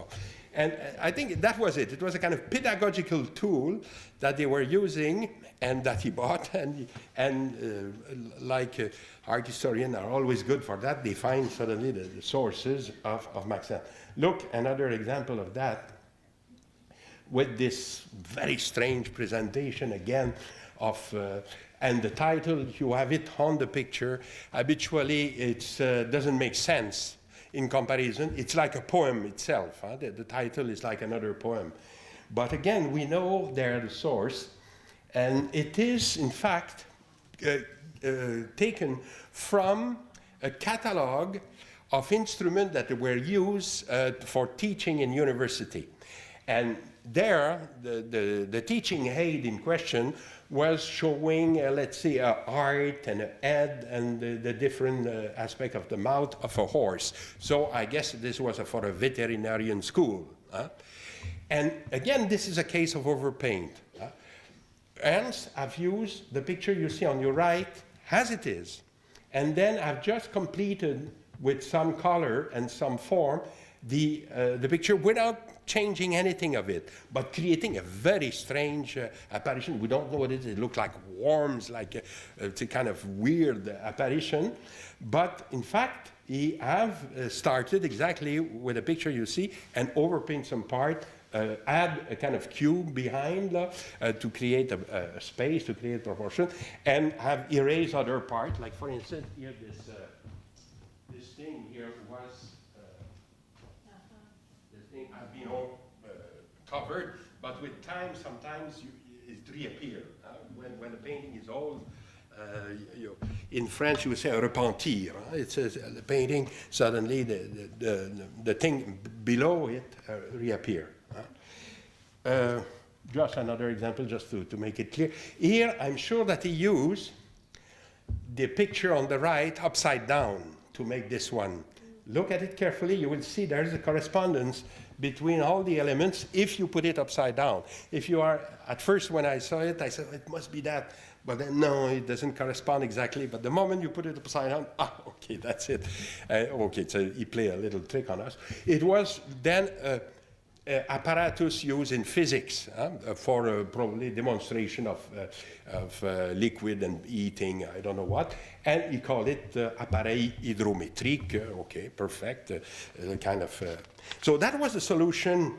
And I think that was it. It was a kind of pedagogical tool that they were using and that he bought. And like art historians are always good for that, they find suddenly the sources of Max Ernst. Look, another example of that with this very strange presentation again of, and the title, you have it on the picture. Habitually, it doesn't make sense. In comparison, it's like a poem itself. The title is like another poem. But again, we know they're the source, and it is, in fact, taken from a catalog of instruments that were used for teaching in university. And there, the teaching aid in question was showing, let's say, a heart and a head and the different aspect of the mouth of a horse. So I guess this was for a veterinarian school. And again, this is a case of overpaint. Ernst have used the picture you see on your right as it is. And then I've just completed with some color and some form the picture without changing anything of it, but creating a very strange apparition. We don't know what it is. It looked like worms, like it's a kind of weird apparition. But in fact, he have started exactly with the picture you see and overpaint some part, add a kind of cube behind to create a space, to create proportion, and have erased other part. Like for instance, here this thing here was have been all covered, but with time, sometimes it reappears. When the painting is old, in French you would say a repentir. It says the painting, suddenly the thing below it reappear. Just another example, just to make it clear. Here, I'm sure that he used the picture on the right upside down to make this one. Look at it carefully, you will see there's a correspondence between all the elements if you put it upside down. If you are, at first when I saw it, I said, it must be that. But then, no, it doesn't correspond exactly. But the moment you put it upside down, okay, that's it. Okay, so he played a little trick on us. It was then apparatus used in physics for probably demonstration of liquid and heating, I don't know what. And he called it appareil hydrométrique. Okay, perfect. Kind of. So that was the solution,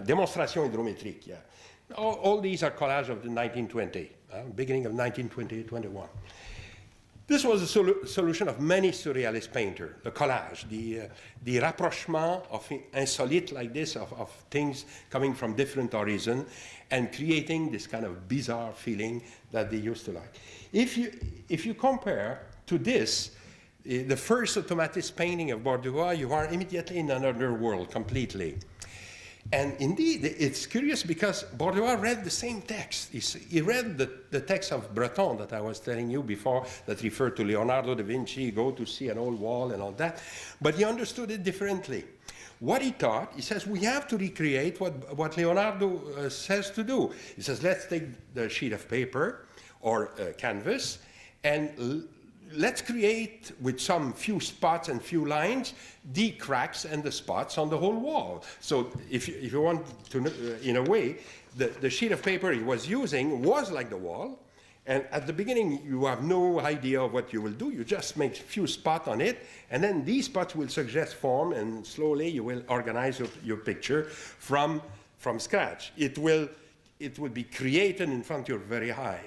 démonstration hydrométrique. Yeah. All these are collages of the 1920, beginning of 1920-21. This was a solution of many surrealist painters, the collage, the rapprochement of insolite like this, of things coming from different horizons, and creating this kind of bizarre feeling that they used to like. If you compare to this, the first automatist painting of Bordua, you are immediately in another world completely. And indeed, it's curious because Bordua read the same text. He read the text of Breton that I was telling you before that referred to Leonardo da Vinci, go to see an old wall and all that. But he understood it differently. What he thought, he says, we have to recreate what Leonardo says to do. He says, let's take the sheet of paper or canvas and let's create, with some few spots and few lines, the cracks and the spots on the whole wall. So if you want to, in a way, the sheet of paper he was using was like the wall, And at the beginning, you have no idea of what you will do. You just make a few spots on it, and then these spots will suggest form, and slowly you will organize your picture from scratch. It will be created in front of your very eye.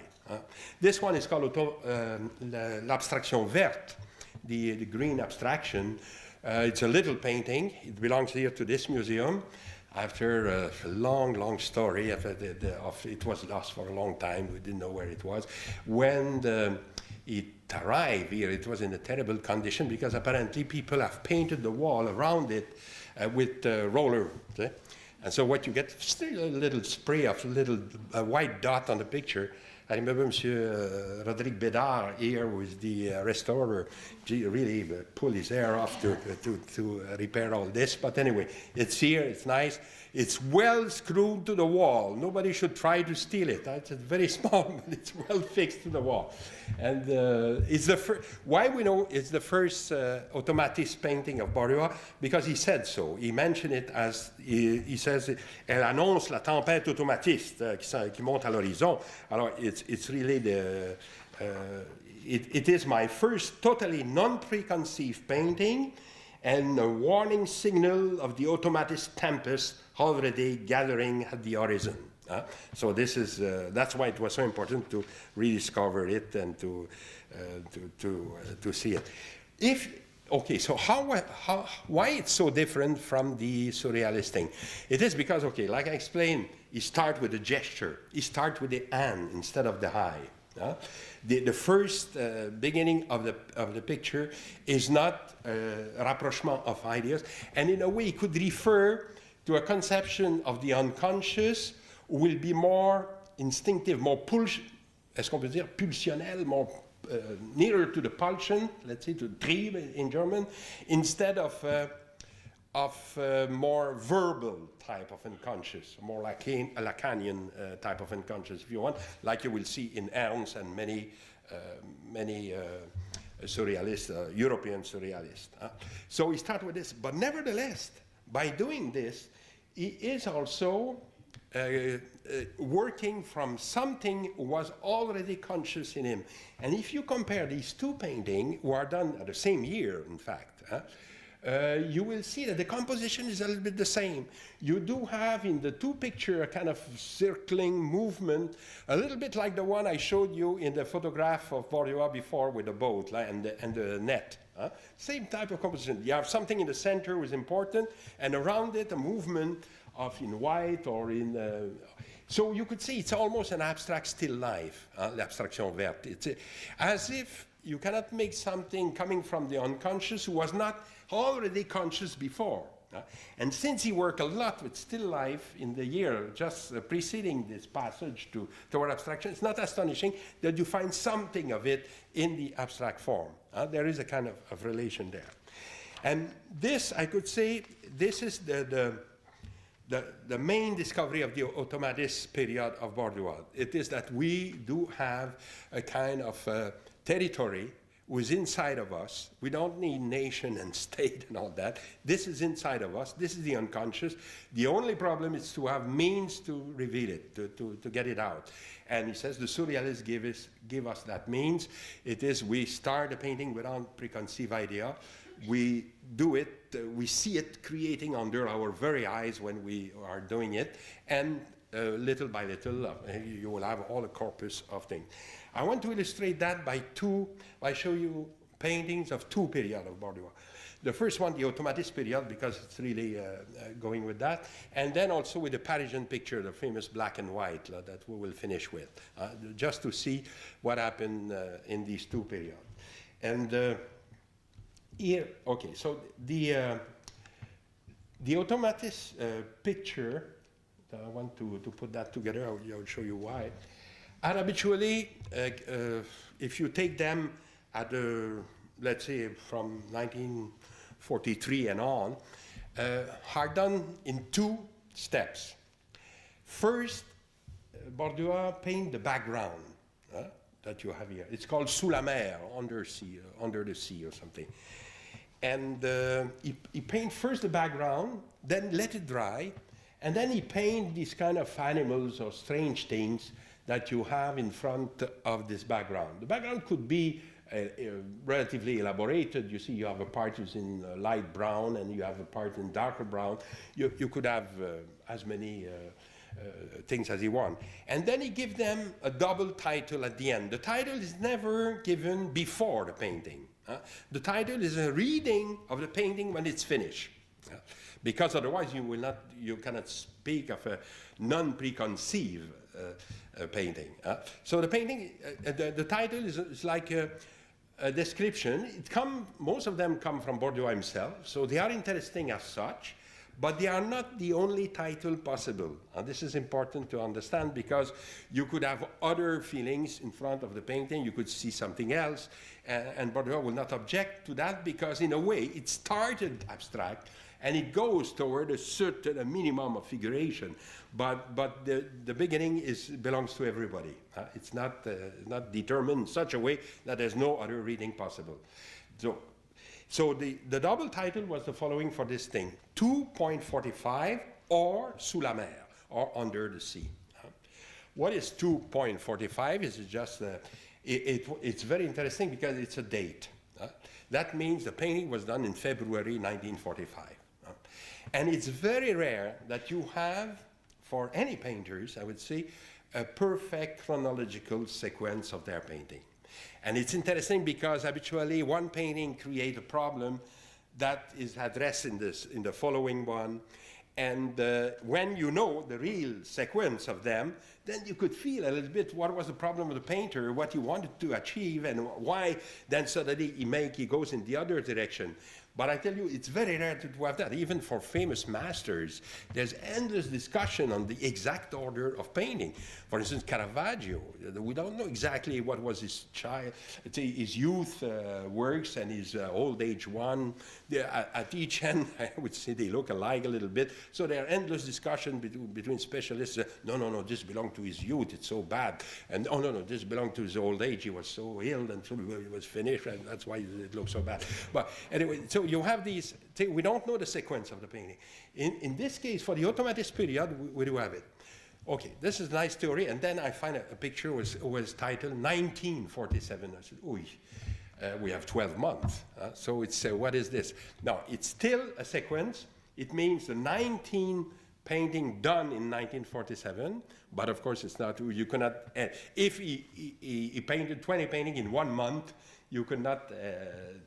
This one is called l'abstraction verte, the green abstraction. It's a little painting. It belongs here to this museum. After a long story, it was lost for a long time. We didn't know where it was. When it arrived here, it was in a terrible condition because apparently people have painted the wall around it with roller. And so what you get, still a little spray of a little white dot on the picture. I remember Monsieur Rodrigue Bédard here with the restorer. Really pull his hair off to repair all this. But anyway, it's here, it's nice. It's well screwed to the wall. Nobody should try to steal it. It's very small, but it's well fixed to the wall. And it's the why we know it's the first automatist painting of Bordua? Because he said so. He mentioned it as, he says, elle annonce la tempête automatiste qui monte à l'horizon. Alors, it's really it is my first totally non-preconceived painting and a warning signal of the automatist tempest already gathering at the horizon. So this is that's why it was so important to rediscover it and to see it. Okay, so why it's so different from the surrealist thing? It is because, okay, like I explained, he starts with a gesture. He starts with the hand instead of the eye. The first beginning of the picture is not a rapprochement of ideas, and in a way it could refer to a conception of the unconscious will be more instinctive, more est-ce qu'on peut dire pulsionnel, more nearer to the pulsion, let's say to Trieb in German, instead of more verbal type of unconscious, more like a Lacanian type of unconscious, if you want, like you will see in Ernst and many surrealists, European surrealists. So we start with this, but nevertheless, by doing this, he is also working from something who was already conscious in him. And if you compare these two paintings, who are done at the same year, in fact, you will see that the composition is a little bit the same. You do have in the two pictures a kind of circling movement, a little bit like the one I showed you in the photograph of Bordua before with the boat and the net. Same type of composition. You have something in the center which is important, and around it a movement of in white or in... so you could see it's almost an abstract still life, l'abstraction verte. It's as if you cannot make something coming from the unconscious who was not already conscious before. And since he worked a lot with still life in the year just preceding this passage toward abstraction, it's not astonishing that you find something of it in the abstract form. There is a kind of relation there. And this, I could say, this is the main discovery of the automatist period of Bordua. It is that we do have a kind of territory was inside of us. We don't need nation and state and all that. This is inside of us. This is the unconscious. The only problem is to have means to reveal it, to get it out. And he says the surrealists give us that means. It is we start a painting without preconceived idea. We do it, we see it creating under our very eyes when we are doing it. And little by little, you will have all a corpus of things. I want to illustrate that by show you paintings of two periods of Bordua. The first one, the automatist period, because it's really going with that, and then also with the Parisian picture, the famous black and white that we will finish with, just to see what happened in these two periods. And here, okay, so the automatist picture, I want to put that together, I'll show you why. Are habitually, if you take them at let's say from 1943 and on, are done in two steps. First, Bordua paint the background that you have here. It's called sous la mer, under the sea or something. And he paint first the background, then let it dry, and then he paint these kind of animals or strange things that you have in front of this background. The background could be relatively elaborated. You see, you have a part is in light brown and you have a part in darker brown. You could have as many things as you want. And then he gives them a double title at the end. The title is never given before the painting. The title is a reading of the painting when it's finished. Because otherwise you cannot speak of a non-preconceived painting. So the painting, the title is like a description. Most of them come from Bordeaux himself, so they are interesting as such, but they are not the only title possible. And this is important to understand because you could have other feelings in front of the painting, you could see something else, and Bordeaux will not object to that because in a way it started abstract and it goes toward a minimum of figuration, but the beginning belongs to everybody. It's not determined in such a way that there's no other reading possible. So the double title was the following for this thing: 2.45 or Sous la mer, or Under the Sea. What is 2.45? Is just it's very interesting because it's a date. That means the painting was done in February 1945. And it's very rare that you have, for any painters, I would say, a perfect chronological sequence of their painting. And it's interesting because habitually one painting creates a problem that is addressed in the following one. And when you know the real sequence of them, then you could feel a little bit what was the problem of the painter, what he wanted to achieve, and why then suddenly he goes in the other direction. But I tell you, it's very rare to have that. Even for famous masters, there's endless discussion on the exact order of painting. For instance, Caravaggio, we don't know exactly what was his youth works and his old age one. At each end, I would say they look alike a little bit. So there are endless discussion between specialists. No, this belonged to his youth, it's so bad. And oh, no, this belonged to his old age, he was so ill and so he was finished, and that's why it looks so bad. But anyway, so you have these, we don't know the sequence of the painting. In this case, for the automatist period, we do have it. Okay, this is a nice theory, and then I find a picture was titled 1947. I said, we have 12 months. So it's, what is this? Now, it's still a sequence. It means the 19 painting done in 1947, but of course it's not, you cannot, if he painted 20 paintings in 1 month, you could not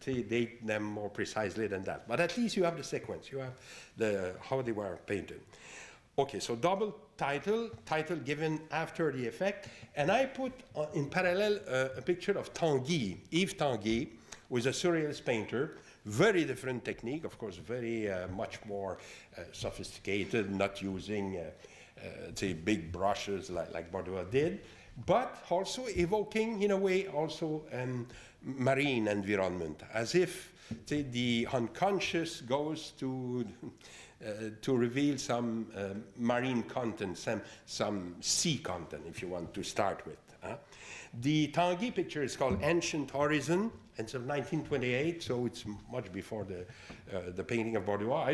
date them more precisely than that. But at least you have the sequence, you have how they were painted. Okay, so double title given after the effect. And I put in parallel a picture of Tanguy, Yves Tanguy, who is a surrealist painter. Very different technique, of course, very much more sophisticated, not using big brushes like Bordeaux did, but also evoking, in a way, also marine environment, as if the unconscious goes to reveal some marine content, some sea content, if you want to start with. The Tanguy picture is called Ancient Horizon. It's of 1928, so it's much before the painting of Bordeaux. I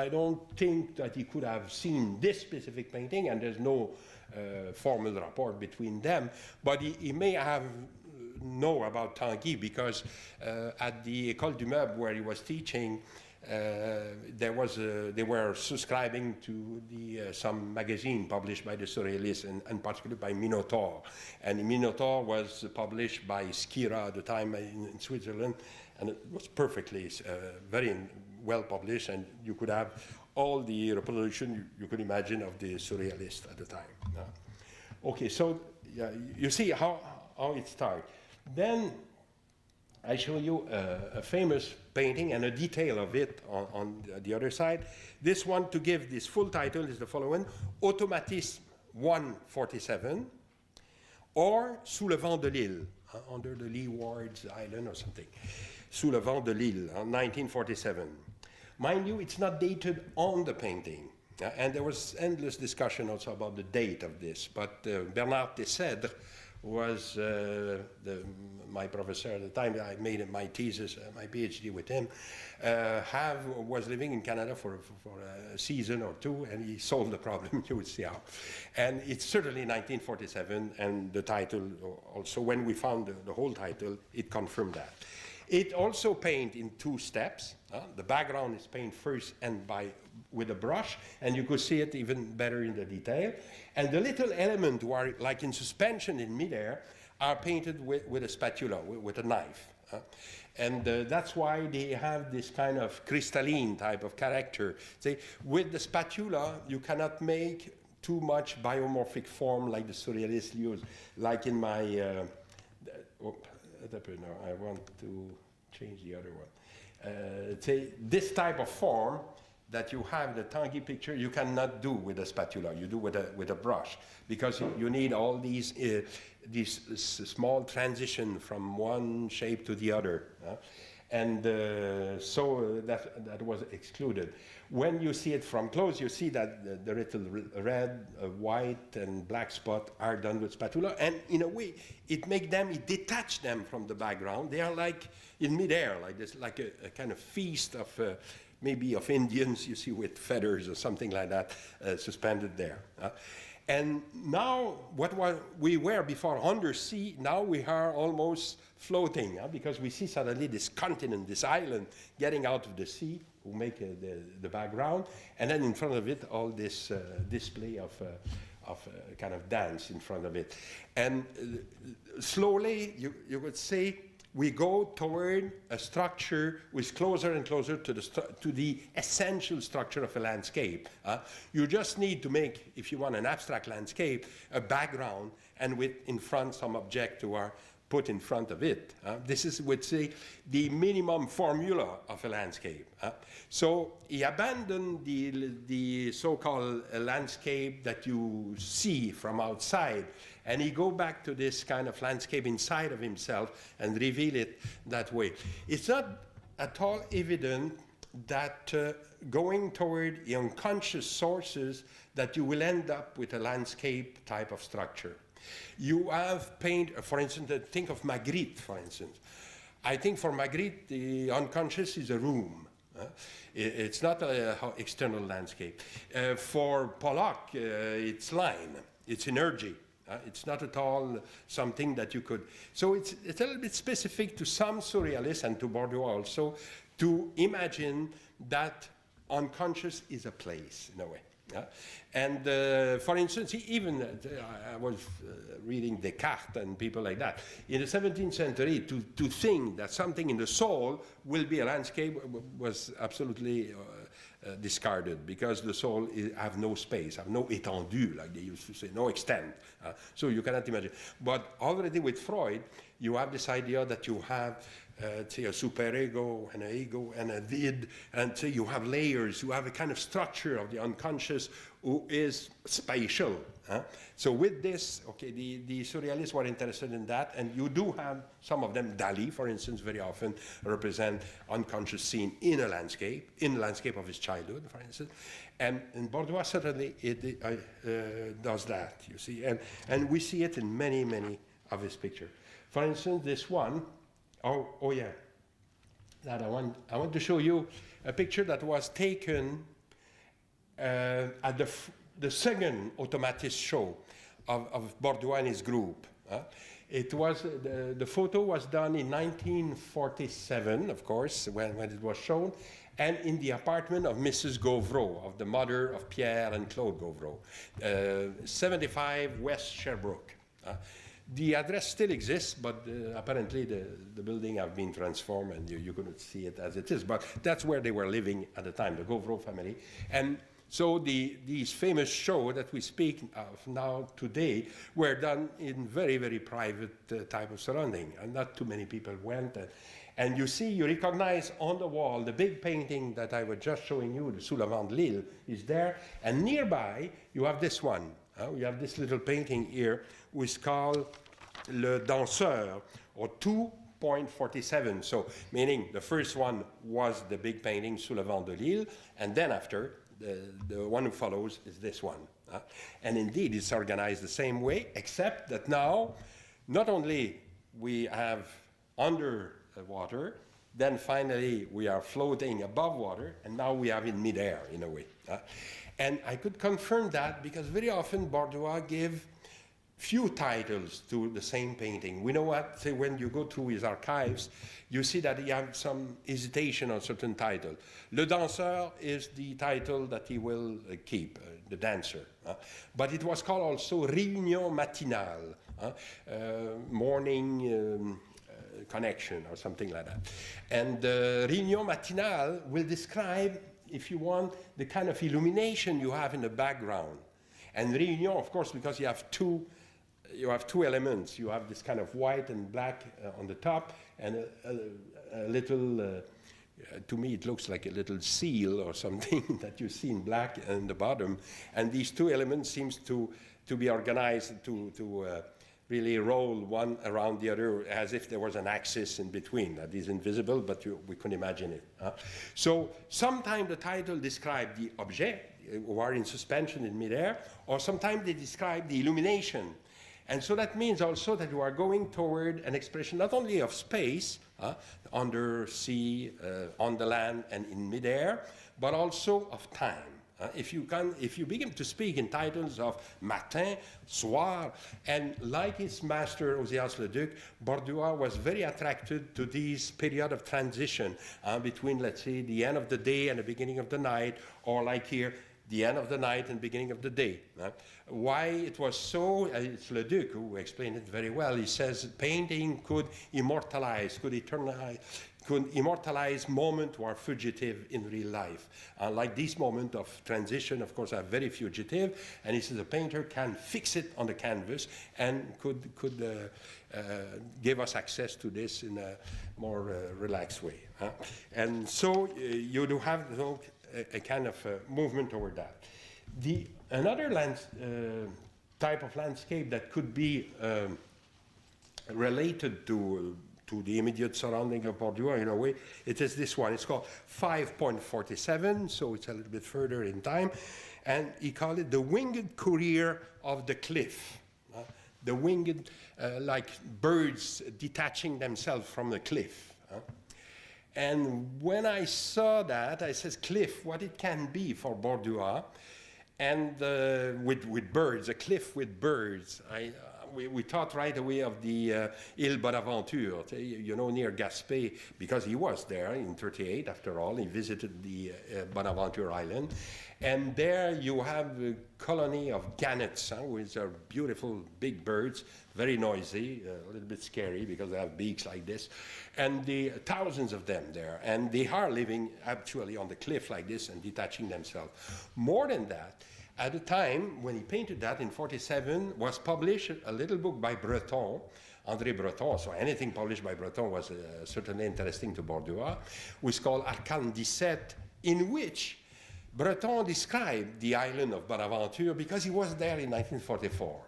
don't think that he could have seen this specific painting, and there's no formal rapport between them. But he may have know about Tanguy because at the École du Meuble where he was teaching, they were subscribing to some magazine published by the Surrealists, and particularly by Minotaur. And Minotaur was published by Schira at the time in Switzerland, and it was perfectly, very well published, and you could have all the reproduction you could imagine of the Surrealists at the time. Okay, so you see how it starts. Then I show you a famous painting and a detail of it on the other side. This one, to give this full title, is the following: Automatisme 147, or Sous le vent de l'île, under the Leeward's Island or something. Sous le vent de l'île, 1947. Mind you, it's not dated on the painting. And there was endless discussion also about the date of this. But Bernard Tessèdre was my professor at the time. I made my thesis, my PhD with him. Was living in Canada for a season or two, and he solved the problem. You would see how. And it's certainly 1947, and the title also, when we found the whole title, it confirmed that. It also painted in two steps. The background is painted first and with a brush, and you could see it even better in the detail. And the little element who are like in suspension in midair are painted with a spatula, with a knife. And that's why they have this kind of crystalline type of character. With the spatula, you cannot make too much biomorphic form like the surrealists use, like in my... No, I want to change the other one. This type of form that you have, the Tanguy picture, you cannot do with a spatula. You do with a brush, because you need all these small transition from one shape to the other. And so that was excluded. When you see it from close, you see that the little red, white, and black spot are done with spatula, and in a way, it detach them from the background. They are like in midair, like this, like a kind of feast of maybe of Indians, you see, with feathers or something like that suspended there. And now, we were before undersea, now we are almost floating, because we see suddenly this continent, this island, getting out of the sea, who make the background, and then in front of it, all this display of kind of dance in front of it. And slowly, you would say, we go toward a structure which is closer and closer to the essential structure of a landscape. You just need to make, if you want an abstract landscape, a background, and in front some object who are put in front of it. This is, would say, the minimum formula of a landscape. So he abandoned the so-called landscape that you see from outside, and he go back to this kind of landscape inside of himself and reveal it that way. It's not at all evident that going toward the unconscious sources that you will end up with a landscape type of structure. You have paint, for instance, think of Magritte, for instance. I think for Magritte, the unconscious is a room. It's not an external landscape. For Pollock, it's line, it's energy. It's not at all something that you could... So it's a little bit specific to some surrealists, and to Bordeaux also, to imagine that unconscious is a place, in a way. And for instance, I was reading Descartes and people like that. In the 17th century, to think that something in the soul will be a landscape was absolutely discarded, because the soul have no space, have no étendue, like they used to say, no extent. So you cannot imagine. But already with Freud, you have this idea that you have say a superego and an ego and a id, and so you have layers, you have a kind of structure of the unconscious who is spatial. So with this, okay, the surrealists were interested in that, and you do have some of them, Dali, for instance, very often represent unconscious scene in the landscape of his childhood, for instance. And Bordeaux certainly does that, you see, and we see it in many, many of his pictures. For instance, this one, oh yeah, that I want to show you a picture that was taken at the second Automatist show of Bordeaux and his group. It was the photo was done in 1947, of course, when it was shown, and in the apartment of Mrs. Gauvreau, of the mother of Pierre and Claude Gauvreau, 75 West Sherbrooke. The address still exists, but apparently the building have been transformed, and you couldn't see it as it is. But that's where they were living at the time, the Gauvreau family. And so these famous shows that we speak of now today were done in very, very private type of surrounding, and not too many people went. And you see, you recognize on the wall the big painting that I was just showing you, the Sous le Vent de Lille, is there. And nearby, you have this one. You have this little painting here, which is called Le Danseur, or 2.47. So, meaning the first one was the big painting, Sous le Vent de Lille, and then after, the one who follows is this one. And indeed, it's organized the same way, except that now not only we have under water, then finally we are floating above water, and now we have in midair in a way. And I could confirm that because very often Borduas give few titles to the same painting. We know what, say, when you go through his archives, you see that he has some hesitation on certain title. Le Danseur is the title that he will keep, the dancer. But it was called also Réunion Matinale, morning connection or something like that. And Réunion Matinale will describe, if you want, the kind of illumination you have in the background. And Réunion, of course, because you have two elements. You have this kind of white and black on the top, and a little, to me it looks like a little seal or something that you see in black in the bottom. And these two elements seems to be organized to really roll one around the other as if there was an axis in between that is invisible, but we can imagine it. So sometimes the title describes the object who are in suspension in midair, or sometimes they describe the illumination. And so that means also that you are going toward an expression not only of space, under sea, on the land, and in midair, but also of time. If you begin to speak in titles of matin, soir, and like his master Ozias Leduc, Borduas was very attracted to this period of transition between, let's say, the end of the day and the beginning of the night, or like here, the end of the night and beginning of the day. Why it was so, it's Leduc who explained it very well. He says painting could immortalize, could immortalize moments who are fugitive in real life. Like this moment of transition, of course, are very fugitive, and he says a painter can fix it on the canvas and could give us access to this in a more relaxed way. And so you do have a kind of movement toward that. Another type of landscape that could be related to the immediate surrounding of Borduas in a way, it is this one. It's called 5.47, so it's a little bit further in time, and he called it the winged courier of the cliff. The winged, like birds detaching themselves from the cliff. And when I saw that, I said, cliff, what it can be for Borduas, and with birds, a cliff with birds. We thought right away of the Île Bonaventure, near Gaspé, because he was there in 1938, after all. He visited the Bonaventure Island. And there you have a colony of gannets, which are beautiful big birds, very noisy, a little bit scary because they have beaks like this. And thousands of them there. And they are living actually on the cliff like this and detaching themselves. More than that, at the time when he painted that in 1947, was published a little book by Breton, André Breton. So anything published by Breton was certainly interesting to Borduas, was called Arcane 17, in which Breton described the island of Bonaventure because he was there in 1944.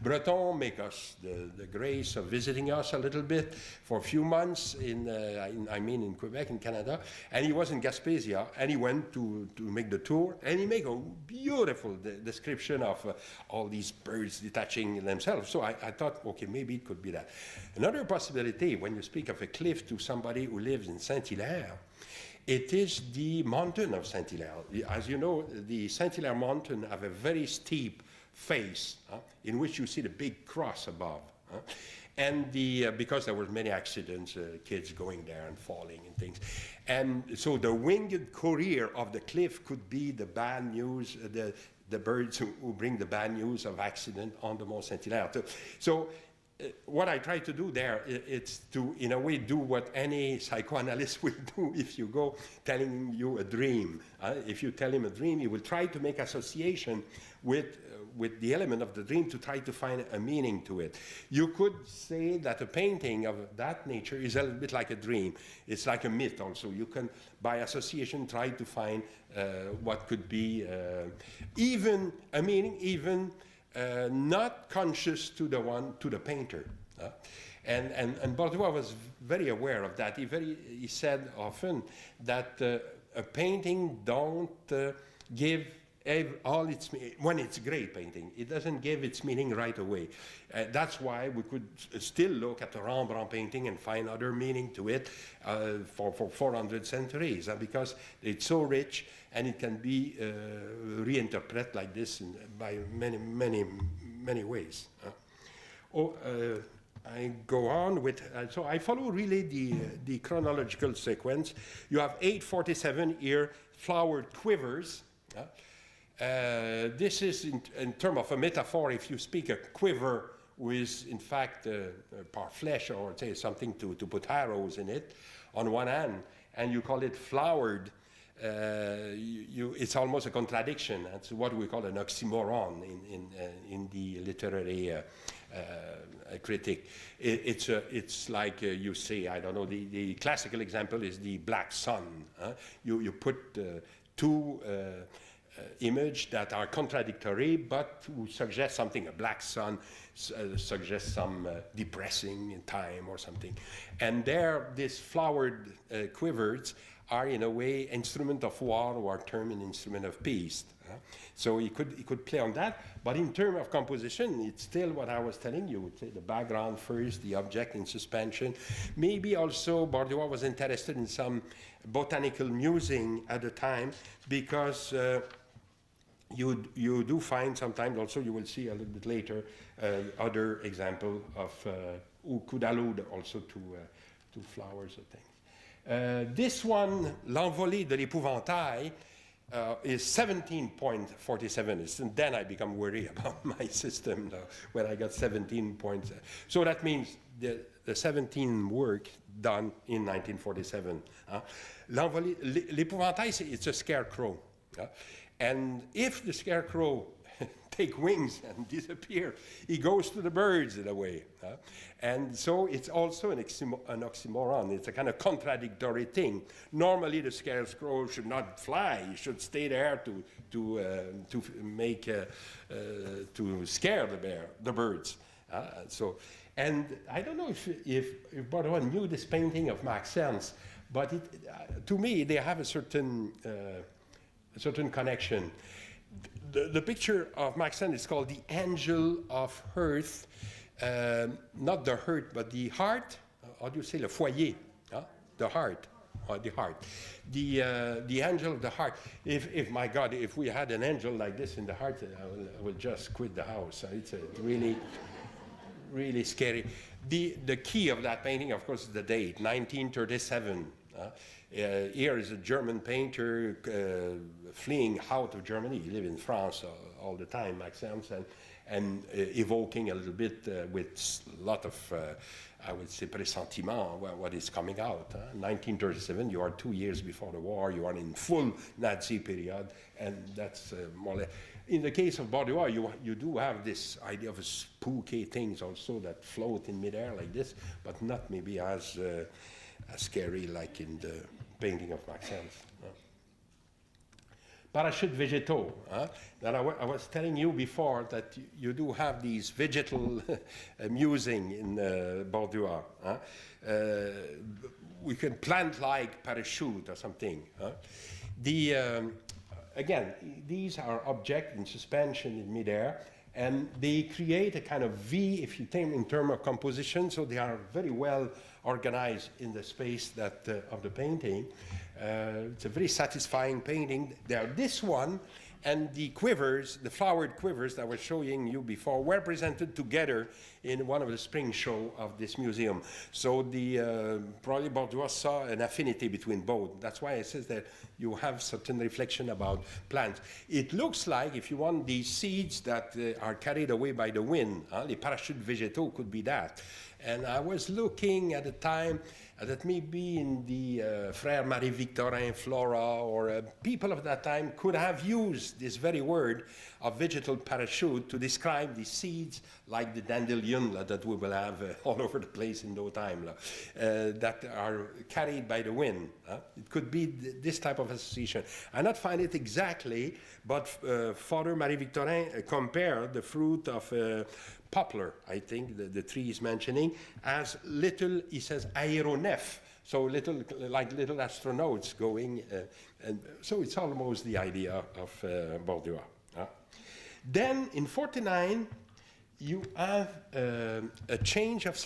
Breton make us the grace of visiting us a little bit for a few months in Quebec, in Canada, and he was in Gaspésia, and he went to make the tour, and he made a beautiful description of all these birds detaching themselves. So I thought, okay, maybe it could be that. Another possibility, when you speak of a cliff to somebody who lives in Saint-Hilaire, it is the mountain of Saint-Hilaire. As you know, the Saint-Hilaire mountain have a very steep face in which you see the big cross above. And because there were many accidents, kids going there and falling and things. And so the winged courier of the cliff could be the bad news, the birds who bring the bad news of accident on the Mont Saint-Hilaire. So what I try to do there, it's to, in a way, do what any psychoanalyst will do if you go telling you a dream. If you tell him a dream, he will try to make association with the element of the dream to try to find a meaning to it. You could say that a painting of that nature is a little bit like a dream. It's like a myth also. You can, by association, try to find what could be even a meaning, even not conscious to the painter. And Borduas was very aware of that. He said often that a painting don't give when it's great painting, it doesn't give its meaning right away. That's why we could still look at the Rembrandt painting and find other meaning to it for 400 centuries, because it's so rich and it can be reinterpreted like this by many ways. I go on with, so I follow really the chronological sequence. You have 847 here, flowered quivers. This is in terms of a metaphor. If you speak a quiver with, in fact, parfleche, or say something to put arrows in it, on one hand, and you call it flowered, it's almost a contradiction. That's what we call an oxymoron in the literary critic. It's like you say, I don't know, the classical example is the black sun. You put two images that are contradictory, but who suggest something. A black sun suggests some depressing in time or something. And there, these flowered quivers are in a way instrument of war, or term an instrument of peace. So he could play on that, but in terms of composition, it's still what I was telling you. Say the background first, the object in suspension. Maybe also Bordua was interested in some botanical musing at the time, because you do find sometimes also, you will see a little bit later, other example of who could allude also to flowers or things. This one, L'Envolée de l'Épouvantail, is 17.47, and then I become worried about my system when I got 17 points. So that means the 17 work done in 1947. L'Épouvantail, it's a scarecrow. And if the scarecrow take wings and disappear, he goes to the birds in a way. And so it's also an oxymoron. It's a kind of contradictory thing. Normally the scarecrow should not fly. He should stay there to scare the birds. And I don't know if Bordua knew this painting of Max Ernst, but to me they have a certain connection. The picture of Max Ernst is called The Angel of Hearth, not the hearth, but the heart. How do you say le foyer? The heart, or the heart. The angel of the heart. If my God, if we had an angel like this in the heart, I will just quit the house. It's a really scary. The key of that painting, of course, is the date, 1937. Here is a German painter fleeing out of Germany. He lived in France all the time, Max Ernst, and evoking a little bit with a lot of, I would say, pressentiment what is coming out. 1937, you are 2 years before the war, you are in full Nazi period, and that's more or less. In the case of Bordua, you do have this idea of spooky things also that float in midair like this, but not maybe as scary like in the painting of Max Ernst. Parachute végétaux. That I was telling you before that you do have these vegetal musing in Bordua. We can plant like parachute or something. Again, these are objects in suspension in midair, and they create a kind of V, if you think in terms of composition, so they are very well organized in the space of the painting. It's a very satisfying painting. This one and the quivers, the flowered quivers that I was showing you before, were presented together in one of the spring show of this museum. So probably Bordua saw an affinity between both. That's why it says that you have certain reflection about plants. It looks like, if you want, these seeds that are carried away by the wind, les parachutes végétaux could be that. And I was looking at the time that maybe in the Frère Marie-Victorin flora, or people of that time could have used this very word of vegetal parachute to describe the seeds like the dandelion that we will have all over the place in no time, that are carried by the wind. It could be this type of association. I not find it exactly, but Father Marie-Victorin compared the fruit of poplar, I think, the tree is mentioning, as little, he says, aéronefs. So like little astronauts going, and so it's almost the idea of Bordua. Then in 49, you have a change of,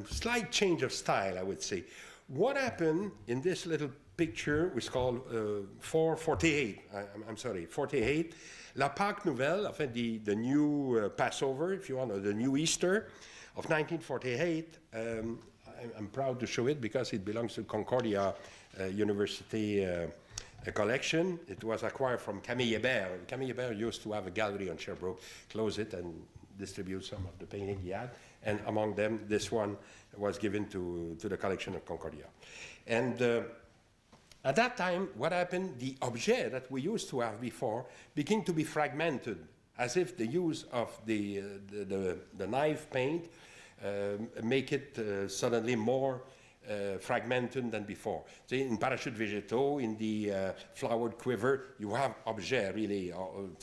slight change of style, I would say. What happened in this little picture, which is called 448, I'm sorry, 48, La Pâque Nouvelle, the new Passover, if you want, or the new Easter of 1948. I'm proud to show it because it belongs to Concordia University collection. It was acquired from Camille Hébert. Camille Hébert used to have a gallery on Sherbrooke, close it and distribute some of the paintings he had. And among them, this one was given to the collection of Concordia. And at that time, what happened, the objet that we used to have before began to be fragmented, as if the use of the knife paint make it suddenly more fragmented than before. So in Parachute Végétaux, in the flowered quiver, you have objects really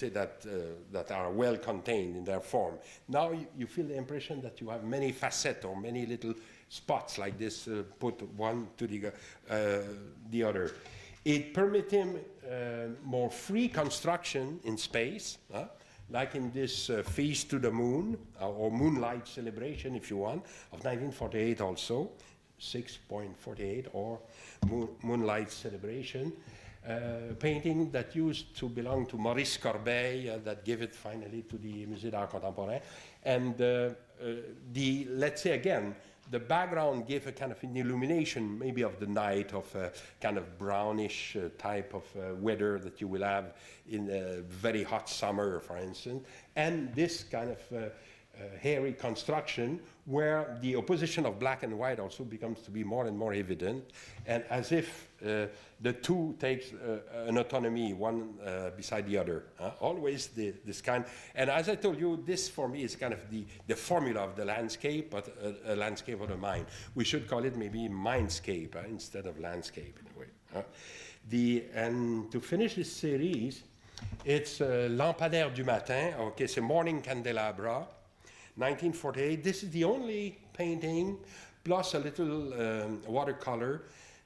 that are well contained in their form. Now you feel the impression that you have many facets or many little spots like this put one to the other. It permits him more free construction in space, like in this Feast to the Moon, or Moonlight Celebration, if you want, of 1948 also. 6.48 or Moonlight Celebration, painting that used to belong to Maurice Corbeil, that gave it finally to the Musée d'Art Contemporain. And let's say again, the background gave a kind of an illumination, maybe of the night, of a kind of brownish type of weather that you will have in a very hot summer, for instance. And this kind of hairy construction where the opposition of black and white also becomes to be more and more evident, and as if the two takes an autonomy, one beside the other. Always this kind. And as I told you, this for me is kind of the formula of the landscape, but a landscape of the mind. We should call it maybe mindscape instead of landscape in a way. And to finish this series, it's Lampadaire du Matin. Okay, c'est Morning Candelabra. 1948. This is the only painting, plus a little watercolor,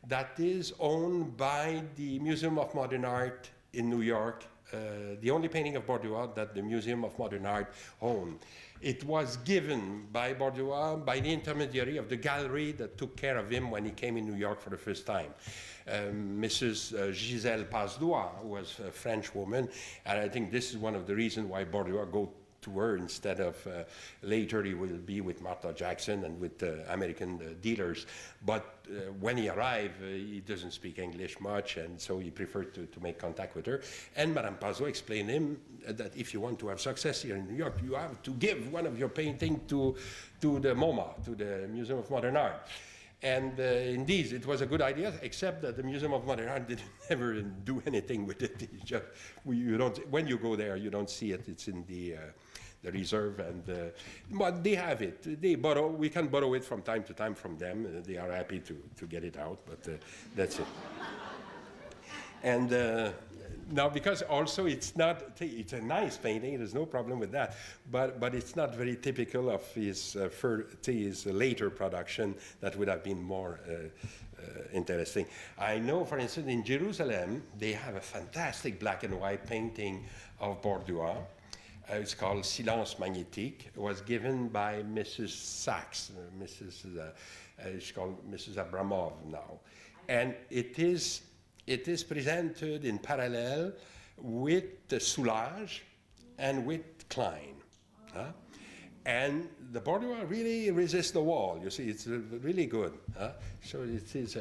that is owned by the Museum of Modern Art in New York. The only painting of Bordua that the Museum of Modern Art owned. It was given by Bordua by the intermediary of the gallery that took care of him when he came in New York for the first time. Mrs. Gisèle Pasdois, who was a French woman, and I think this is one of the reasons why Bordua go to her instead of later he will be with Martha Jackson and with American dealers. But when he arrived, he doesn't speak English much, and so he preferred to make contact with her. And Madame Pasdois explained him that if you want to have success here in New York, you have to give one of your paintings to the MoMA, to the Museum of Modern Art. And indeed, it was a good idea, except that the Museum of Modern Art didn't ever do anything with it. It's just, you don't, when you go there, you don't see it. It's in the reserve, and but they have it. They borrow. We can borrow it from time to time from them. They are happy to get it out, but that's it. And now, because also it's a nice painting, there's no problem with that, but it's not very typical of his later production that would have been more interesting. I know, for instance, in Jerusalem, they have a fantastic black and white painting of Bordua. It's called Silence Magnétique. It was given by Mrs. Sachs, she's called Mrs. Abramov now. And it is presented in parallel with the Soulages and with Klein. And the Bordua really resists the wall. You see, it's really good. So it is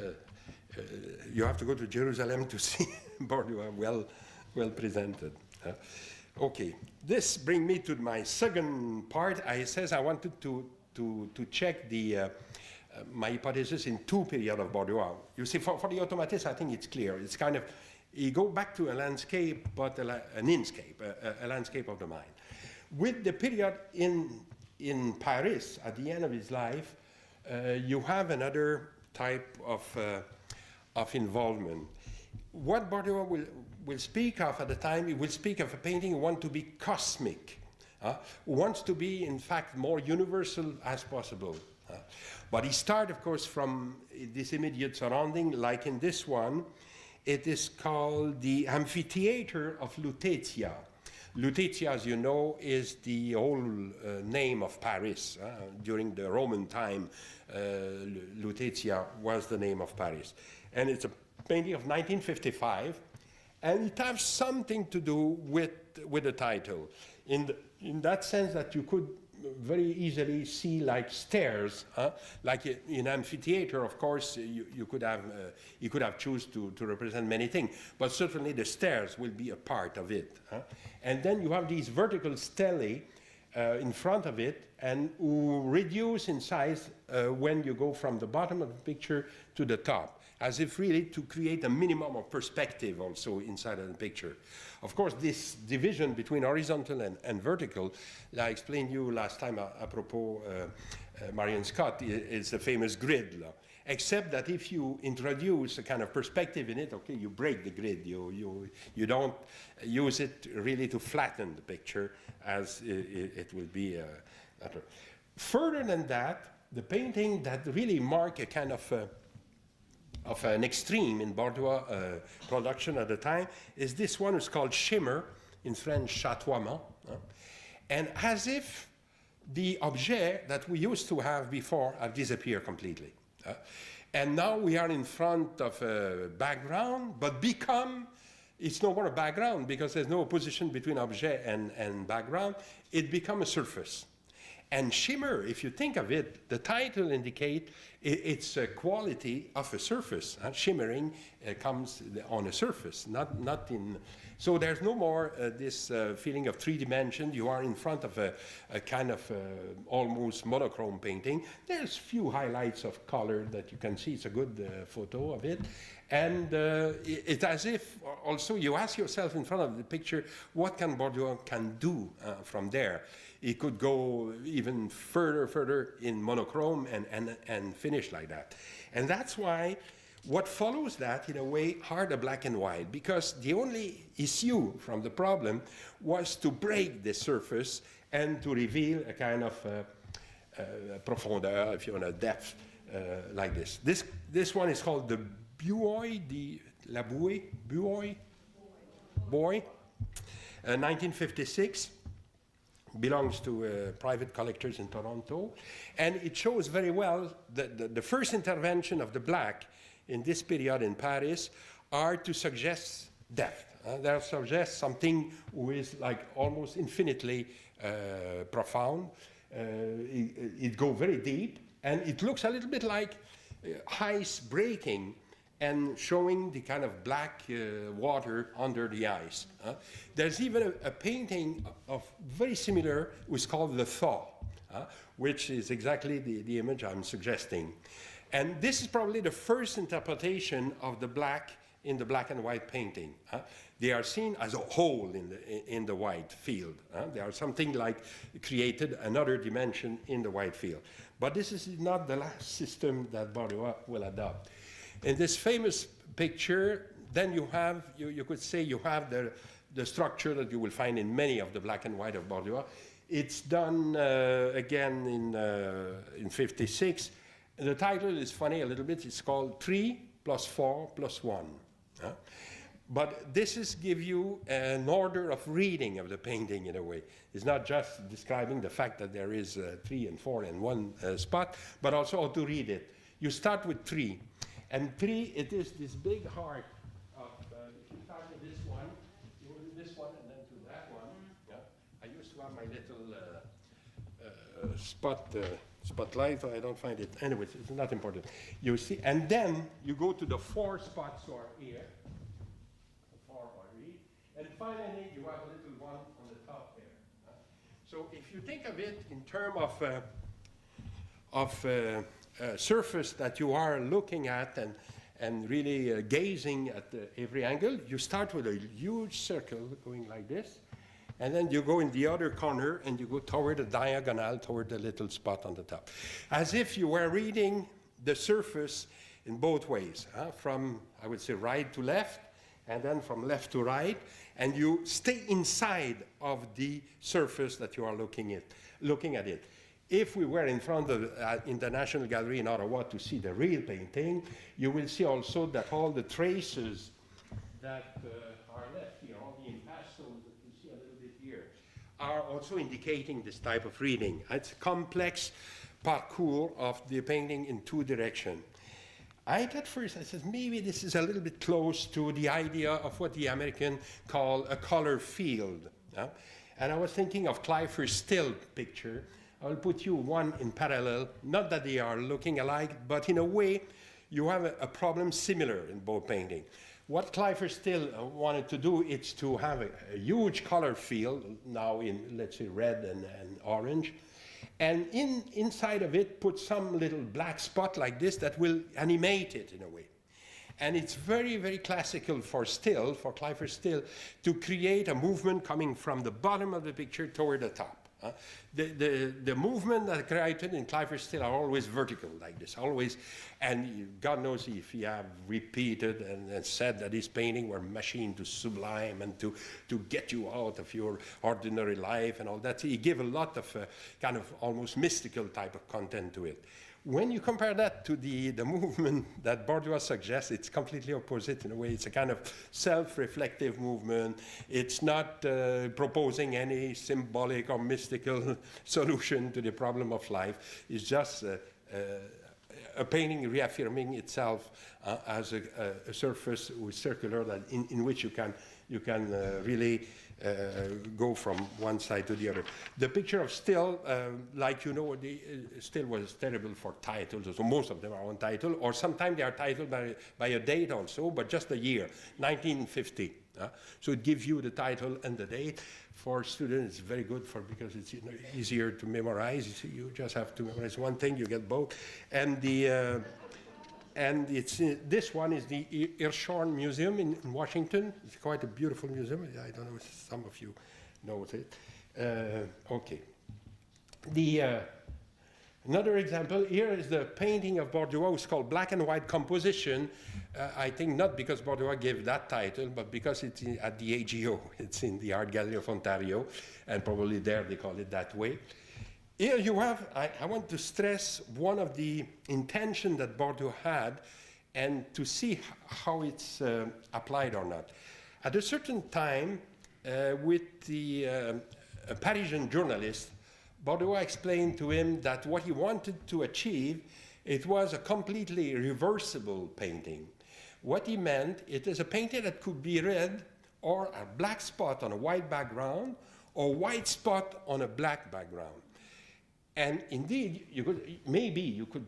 you have to go to Jerusalem to see Bordua well presented. Okay, this brings me to my second part. I wanted to check my hypothesis in two periods of Bordua. You see, for the automatist, I think it's clear. It's kind of, you go back to a landscape, but an inscape, a landscape of the mind. With the period in Paris, at the end of his life, you have another type of involvement. What Bordua will speak of at the time, he will speak of a painting who wants to be cosmic, who wants to be, in fact, more universal as possible. But he starts, of course, from this immediate surrounding, like in this one. It is called the Amphitheater of Lutetia. Lutetia, as you know, is the old name of Paris. During the Roman time, Lutetia was the name of Paris. And it's a painting of 1955, and it has something to do with the title, in that sense that you could very easily see like stairs, like in amphitheater. Of course, you could have chosen to represent many things, but certainly the stairs will be a part of it. And then you have these vertical stelae in front of it, and who reduce in size when you go from the bottom of the picture to the top, as if really to create a minimum of perspective also inside of the picture. Of course, this division between horizontal and vertical, I explained to you last time apropos Marion Scott, is the famous grid law. Except that if you introduce a kind of perspective in it, okay, you break the grid. You don't use it really to flatten the picture, as it will be better. Further than that, the painting that really mark a kind of an extreme in Bordeaux production at the time is this one. It's called Shimmer, in French, chatoiement. And as if the objects that we used to have before have disappeared completely. And now we are in front of a background, but it's no more a background because there's no opposition between object and background. It becomes a surface. And shimmer, if you think of it, the title indicates it's a quality of a surface. Shimmering comes on a surface, not in. So there's no more this feeling of 3 dimensions. You are in front of a kind of almost monochrome painting. There's few highlights of color that you can see. It's a good photo of it. And it's as if also you ask yourself in front of the picture, what can Bordeaux can do from there? It could go even further in monochrome and finish like that. And that's why what follows that, in a way, are the black and white, because the only issue from the problem was to break the surface and to reveal a kind of profondeur, if you want, a depth like this. This one is called the Buoy, La Buoy, 1956. Belongs to private collectors in Toronto, and it shows very well that the first intervention of the black in this period in Paris are to suggest depth. They suggest something who is like almost infinitely profound. It goes very deep, and it looks a little bit like ice breaking and showing the kind of black water under the ice. There's even a painting of very similar, which is called The Thaw, which is exactly the image I'm suggesting. And this is probably the first interpretation of the black in the black and white painting. They are seen as a whole in the white field. They are something like created another dimension in the white field. But this is not the last system that Bordeaux will adopt. In this famous picture, then you have, you could say you have the structure that you will find in many of the black and white of Bordeaux. It's done again in 56. The title is funny a little bit. It's called 3 + 4 + 1. But this is give you an order of reading of the painting in a way. It's not just describing the fact that there is 3 and 4 in one spot, but also how to read it. You start with 3. And 3, it is this big heart of, if you start with this one, you go to this one and then to that one. Yeah. I used to have my little spotlight, I don't find it. Anyways, it's not important. You see, and then you go to the 4 spots who are here. The 4 are here. And finally, you have a little one on the top there. So if you think of it in terms of surface that you are looking at and really gazing at every angle, you start with a huge circle going like this, and then you go in the other corner and you go toward the diagonal, toward the little spot on the top. As if you were reading the surface in both ways, from, I would say, right to left, and then from left to right, and you stay inside of the surface that you are looking at it. If we were in front of in the National Gallery in Ottawa to see the real painting, you will see also that all the traces that are left here, all the impastels that you see a little bit here, are also indicating this type of reading. It's a complex parcours of the painting in two directions. At first I said, maybe this is a little bit close to the idea of what the American call a color field. And I was thinking of Clyffe Still picture. I'll put you one in parallel, not that they are looking alike, but in a way, you have a problem similar in both paintings. What Clyffe Still wanted to do is to have a huge color field, now in, let's say, red and orange, and inside of it put some little black spot like this that will animate it in a way. And it's very, very classical for Still, for Clyffe Still, to create a movement coming from the bottom of the picture toward the top. The movement that created in Clyffe Still are always vertical like this, always, and God knows if he have repeated and said that his painting were machine to sublime and to get you out of your ordinary life and all that. He gave a lot of kind of almost mystical type of content to it. When you compare that to the movement that Bordua suggests, it's completely opposite in a way. It's a kind of self-reflective movement. It's not proposing any symbolic or mystical solution to the problem of life. It's just a painting reaffirming itself as a surface with circular that in which you can really go from one side to the other. The picture of Still, like you know, Still was terrible for titles, so most of them are on title, or sometimes they are titled by a date also, but just a year, 1950. So it gives you the title and the date. For students, it's very good because it's easier to memorize. You just have to memorize one thing, you get both. And this one is the Hirshhorn Museum in Washington. It's quite a beautiful museum. I don't know if some of you know it. Okay. Another example here is the painting of Bordua, it's called Black and White Composition. I think not because Bordua gave that title, but because it's at the AGO. It's in the Art Gallery of Ontario, and probably there they call it that way. Here you have, I want to stress one of the intentions that Bordua had and to see how it's applied or not. At a certain time, with a Parisian journalist, Bordua explained to him that what he wanted to achieve, it was a completely reversible painting. What he meant, it is a painting that could be red or a black spot on a white background or white spot on a black background. And indeed, maybe you could,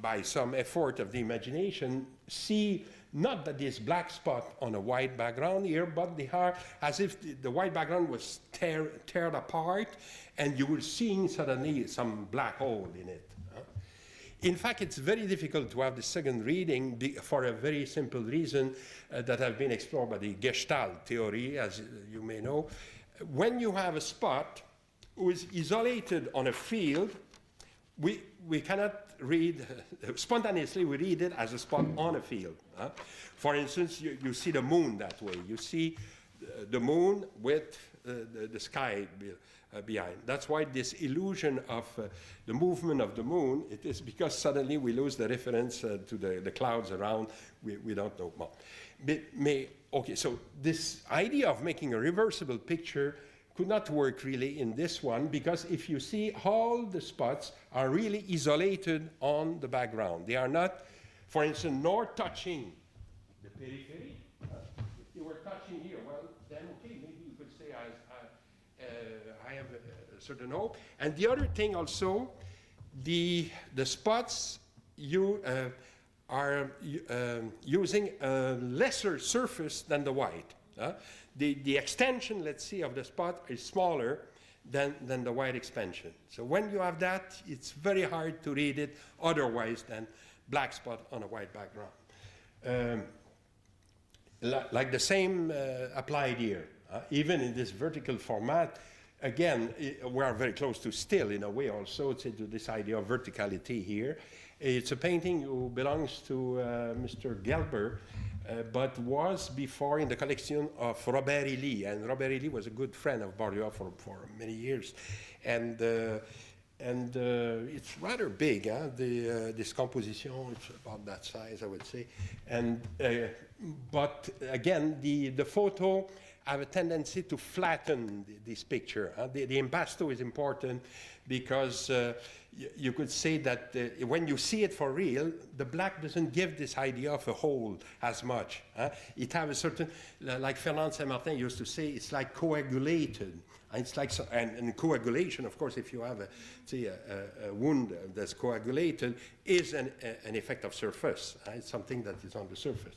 by some effort of the imagination, see not that this black spot on a white background here, but they are as if the white background was teared apart, and you were seeing suddenly some black hole in it. In fact, it's very difficult to have the second reading for a very simple reason that have been explored by the Gestalt theory, as you may know. When you have a spot who is isolated on a field, we cannot read, spontaneously we read it as a spot on a field. For instance, you see the moon that way. You see the moon with the sky behind. That's why this illusion of the movement of the moon, it is because suddenly we lose the reference to the clouds around. We don't know more. Okay, so this idea of making a reversible picture could not work really in this one, because if you see, all the spots are really isolated on the background. They are not, for instance, nor touching the periphery. If they were touching here, well, then okay, maybe you could say I have a certain hope. And the other thing also, the spots you are using a lesser surface than the white. The extension, let's see, of the spot is smaller than the white expansion. So when you have that, it's very hard to read it otherwise than black spot on a white background. Like the same applied here. Even in this vertical format, again, we are very close to Still in a way also to this idea of verticality here. It's a painting who belongs to Mr. Gelber, but was before in the collection of Robert Elie. And Robert Elie was a good friend of Bordua for many years. And and it's rather big, huh? This composition, it's about that size, I would say. And, but again, the photo have a tendency to flatten this picture. Huh? The impasto is important because you could say that when you see it for real, the black doesn't give this idea of a whole as much. Huh? It has a certain, like Fernand Saint-Martin used to say, it's like coagulated. It's like, and coagulation, of course, if you have a wound that's coagulated, is an effect of surface. It's something that is on the surface.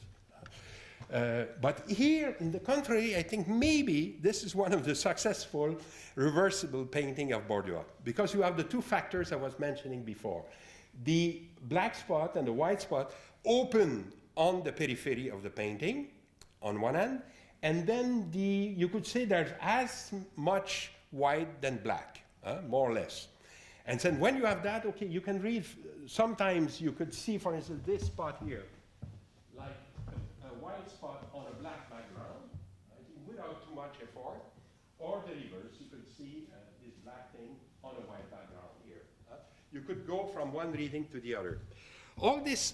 But here, in the contrary, I think maybe this is one of the successful reversible painting of Borduas, because you have the two factors I was mentioning before. The black spot and the white spot open on the periphery of the painting, on one hand, and then you could say there's as much white than black, more or less. And then when you have that, okay, you can read, sometimes you could see, for instance, this spot here, like a white spot on a black background, I think without too much effort, or the reverse, you could see this black thing on a white background here. You could go from one reading to the other. All this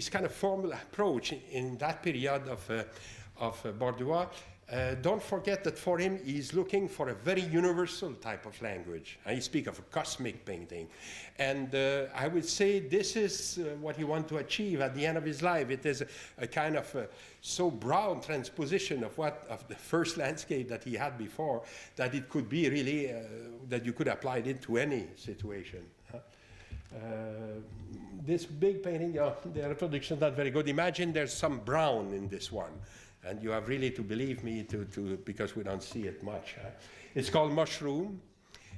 kind of formal approach in that period of Borduas, don't forget that for him, he's looking for a very universal type of language. He speaks of a cosmic painting. And I would say this is what he wants to achieve at the end of his life. It is a kind of so broad transposition of the first landscape that he had before, that it could be really, that you could apply it to any situation. This big painting, the reproduction is not very good. Imagine there's some brown in this one. And you have really to believe me because we don't see it much. It's called Mushroom.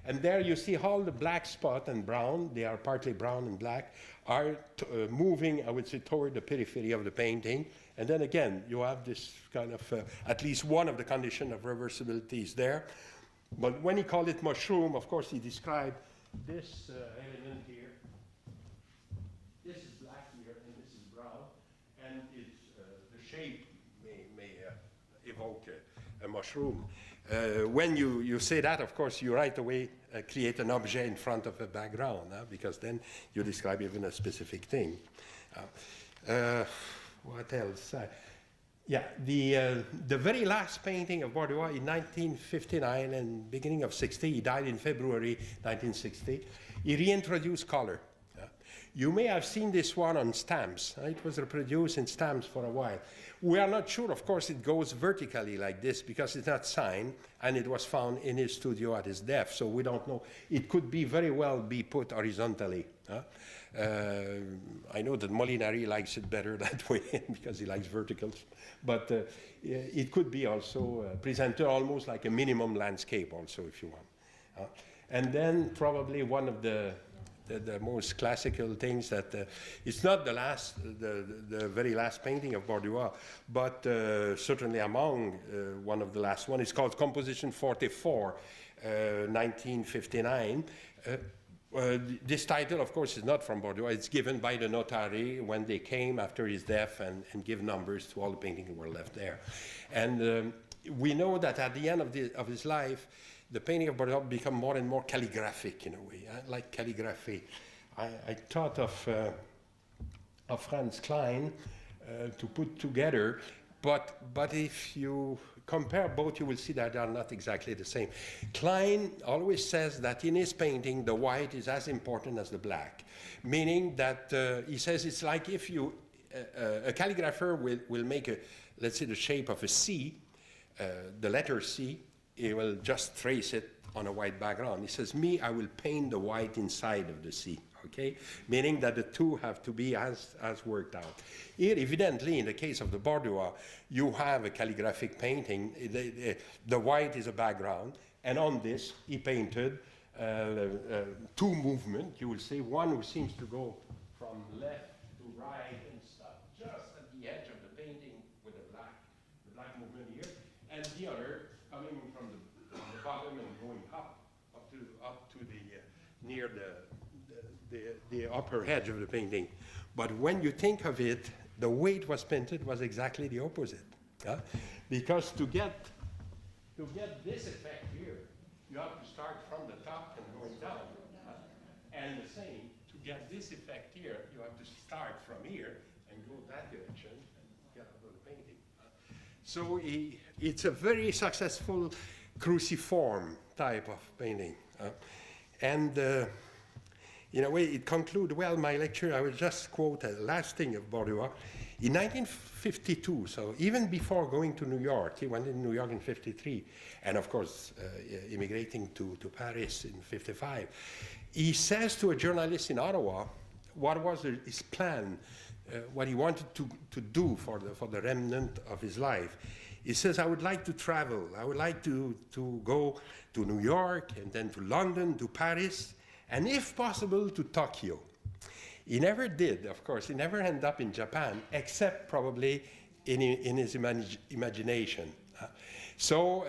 And there you see all the black spot and brown, they are partly brown and black, are moving, I would say, toward the periphery of the painting. And then again, you have this kind of, at least one of the conditions of reversibility is there. But when he called it Mushroom, of course, he described this element here. This is black here, and this is brown. And it's the shape may evoke a mushroom. When you say that, of course, you right away create an object in front of a background, because then you describe even a specific thing. What else? Yeah, the very last painting of Borduas in 1959 and beginning of 60, he died in February 1960, he reintroduced color. You may have seen this one on stamps. It was reproduced in stamps for a while. We are not sure, of course, it goes vertically like this because it's not signed, and it was found in his studio at his death, so we don't know. It could be very well be put horizontally. I know that Molinari likes it better that way because he likes verticals, but it could be also presented almost like a minimum landscape also, if you want. And then probably one of the most classical things that it's not the very last painting of Borduas, but certainly among one of the last one. It's called Composition 44, 1959. This title, of course, is not from Borduas. It's given by the notary when they came after his death and give numbers to all the paintings that were left there. And we know that at the end of his life, the painting of Borduas become more and more calligraphic in a way, like calligraphy. I thought of Franz Klein to put together, but if you compare both, you will see that they are not exactly the same. Klein always says that in his painting, the white is as important as the black, meaning that he says it's like if you, a calligrapher will make, let's say, the shape of a C, the letter C, he will just trace it on a white background. He says, me, I will paint the white inside of the C, okay? Meaning that the two have to be as worked out. Here, evidently, in the case of the Borduas, you have a calligraphic painting. The white is a background, and on this, he painted two movements, you will see, one who seems to go from left to right and stuff, just at the edge of the painting with the black movement here, and the other coming from the bottom and going up to the near the upper edge of the painting. But when you think of it, the way it was painted was exactly the opposite. Because to get this effect here, you have to start from the top and going down. And the same, to get this effect here, you have to start from here and go that direction and get out of the painting. So it's a very successful cruciform type of painting. And in a way, it concludes well my lecture. I will just quote a last thing of Bordua. In 1952, so even before going to New York, he went in New York in 53, and of course, immigrating to Paris in 55, he says to a journalist in Ottawa what was his plan, what he wanted to do for the remnant of his life. He says, I would like to travel. I would like to go to New York, and then to London, to Paris, and if possible, to Tokyo. He never did, of course. He never ended up in Japan, except probably in his imagination. So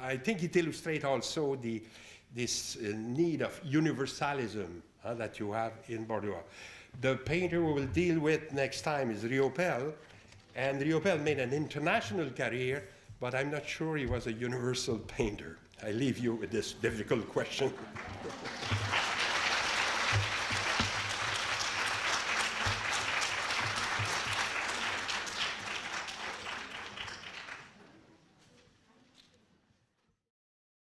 I think it illustrates also this need of universalism that you have in Bordua. The painter we will deal with next time is Riopelle, and Riopelle made an international career, but I'm not sure he was a universal painter. I leave you with this difficult question.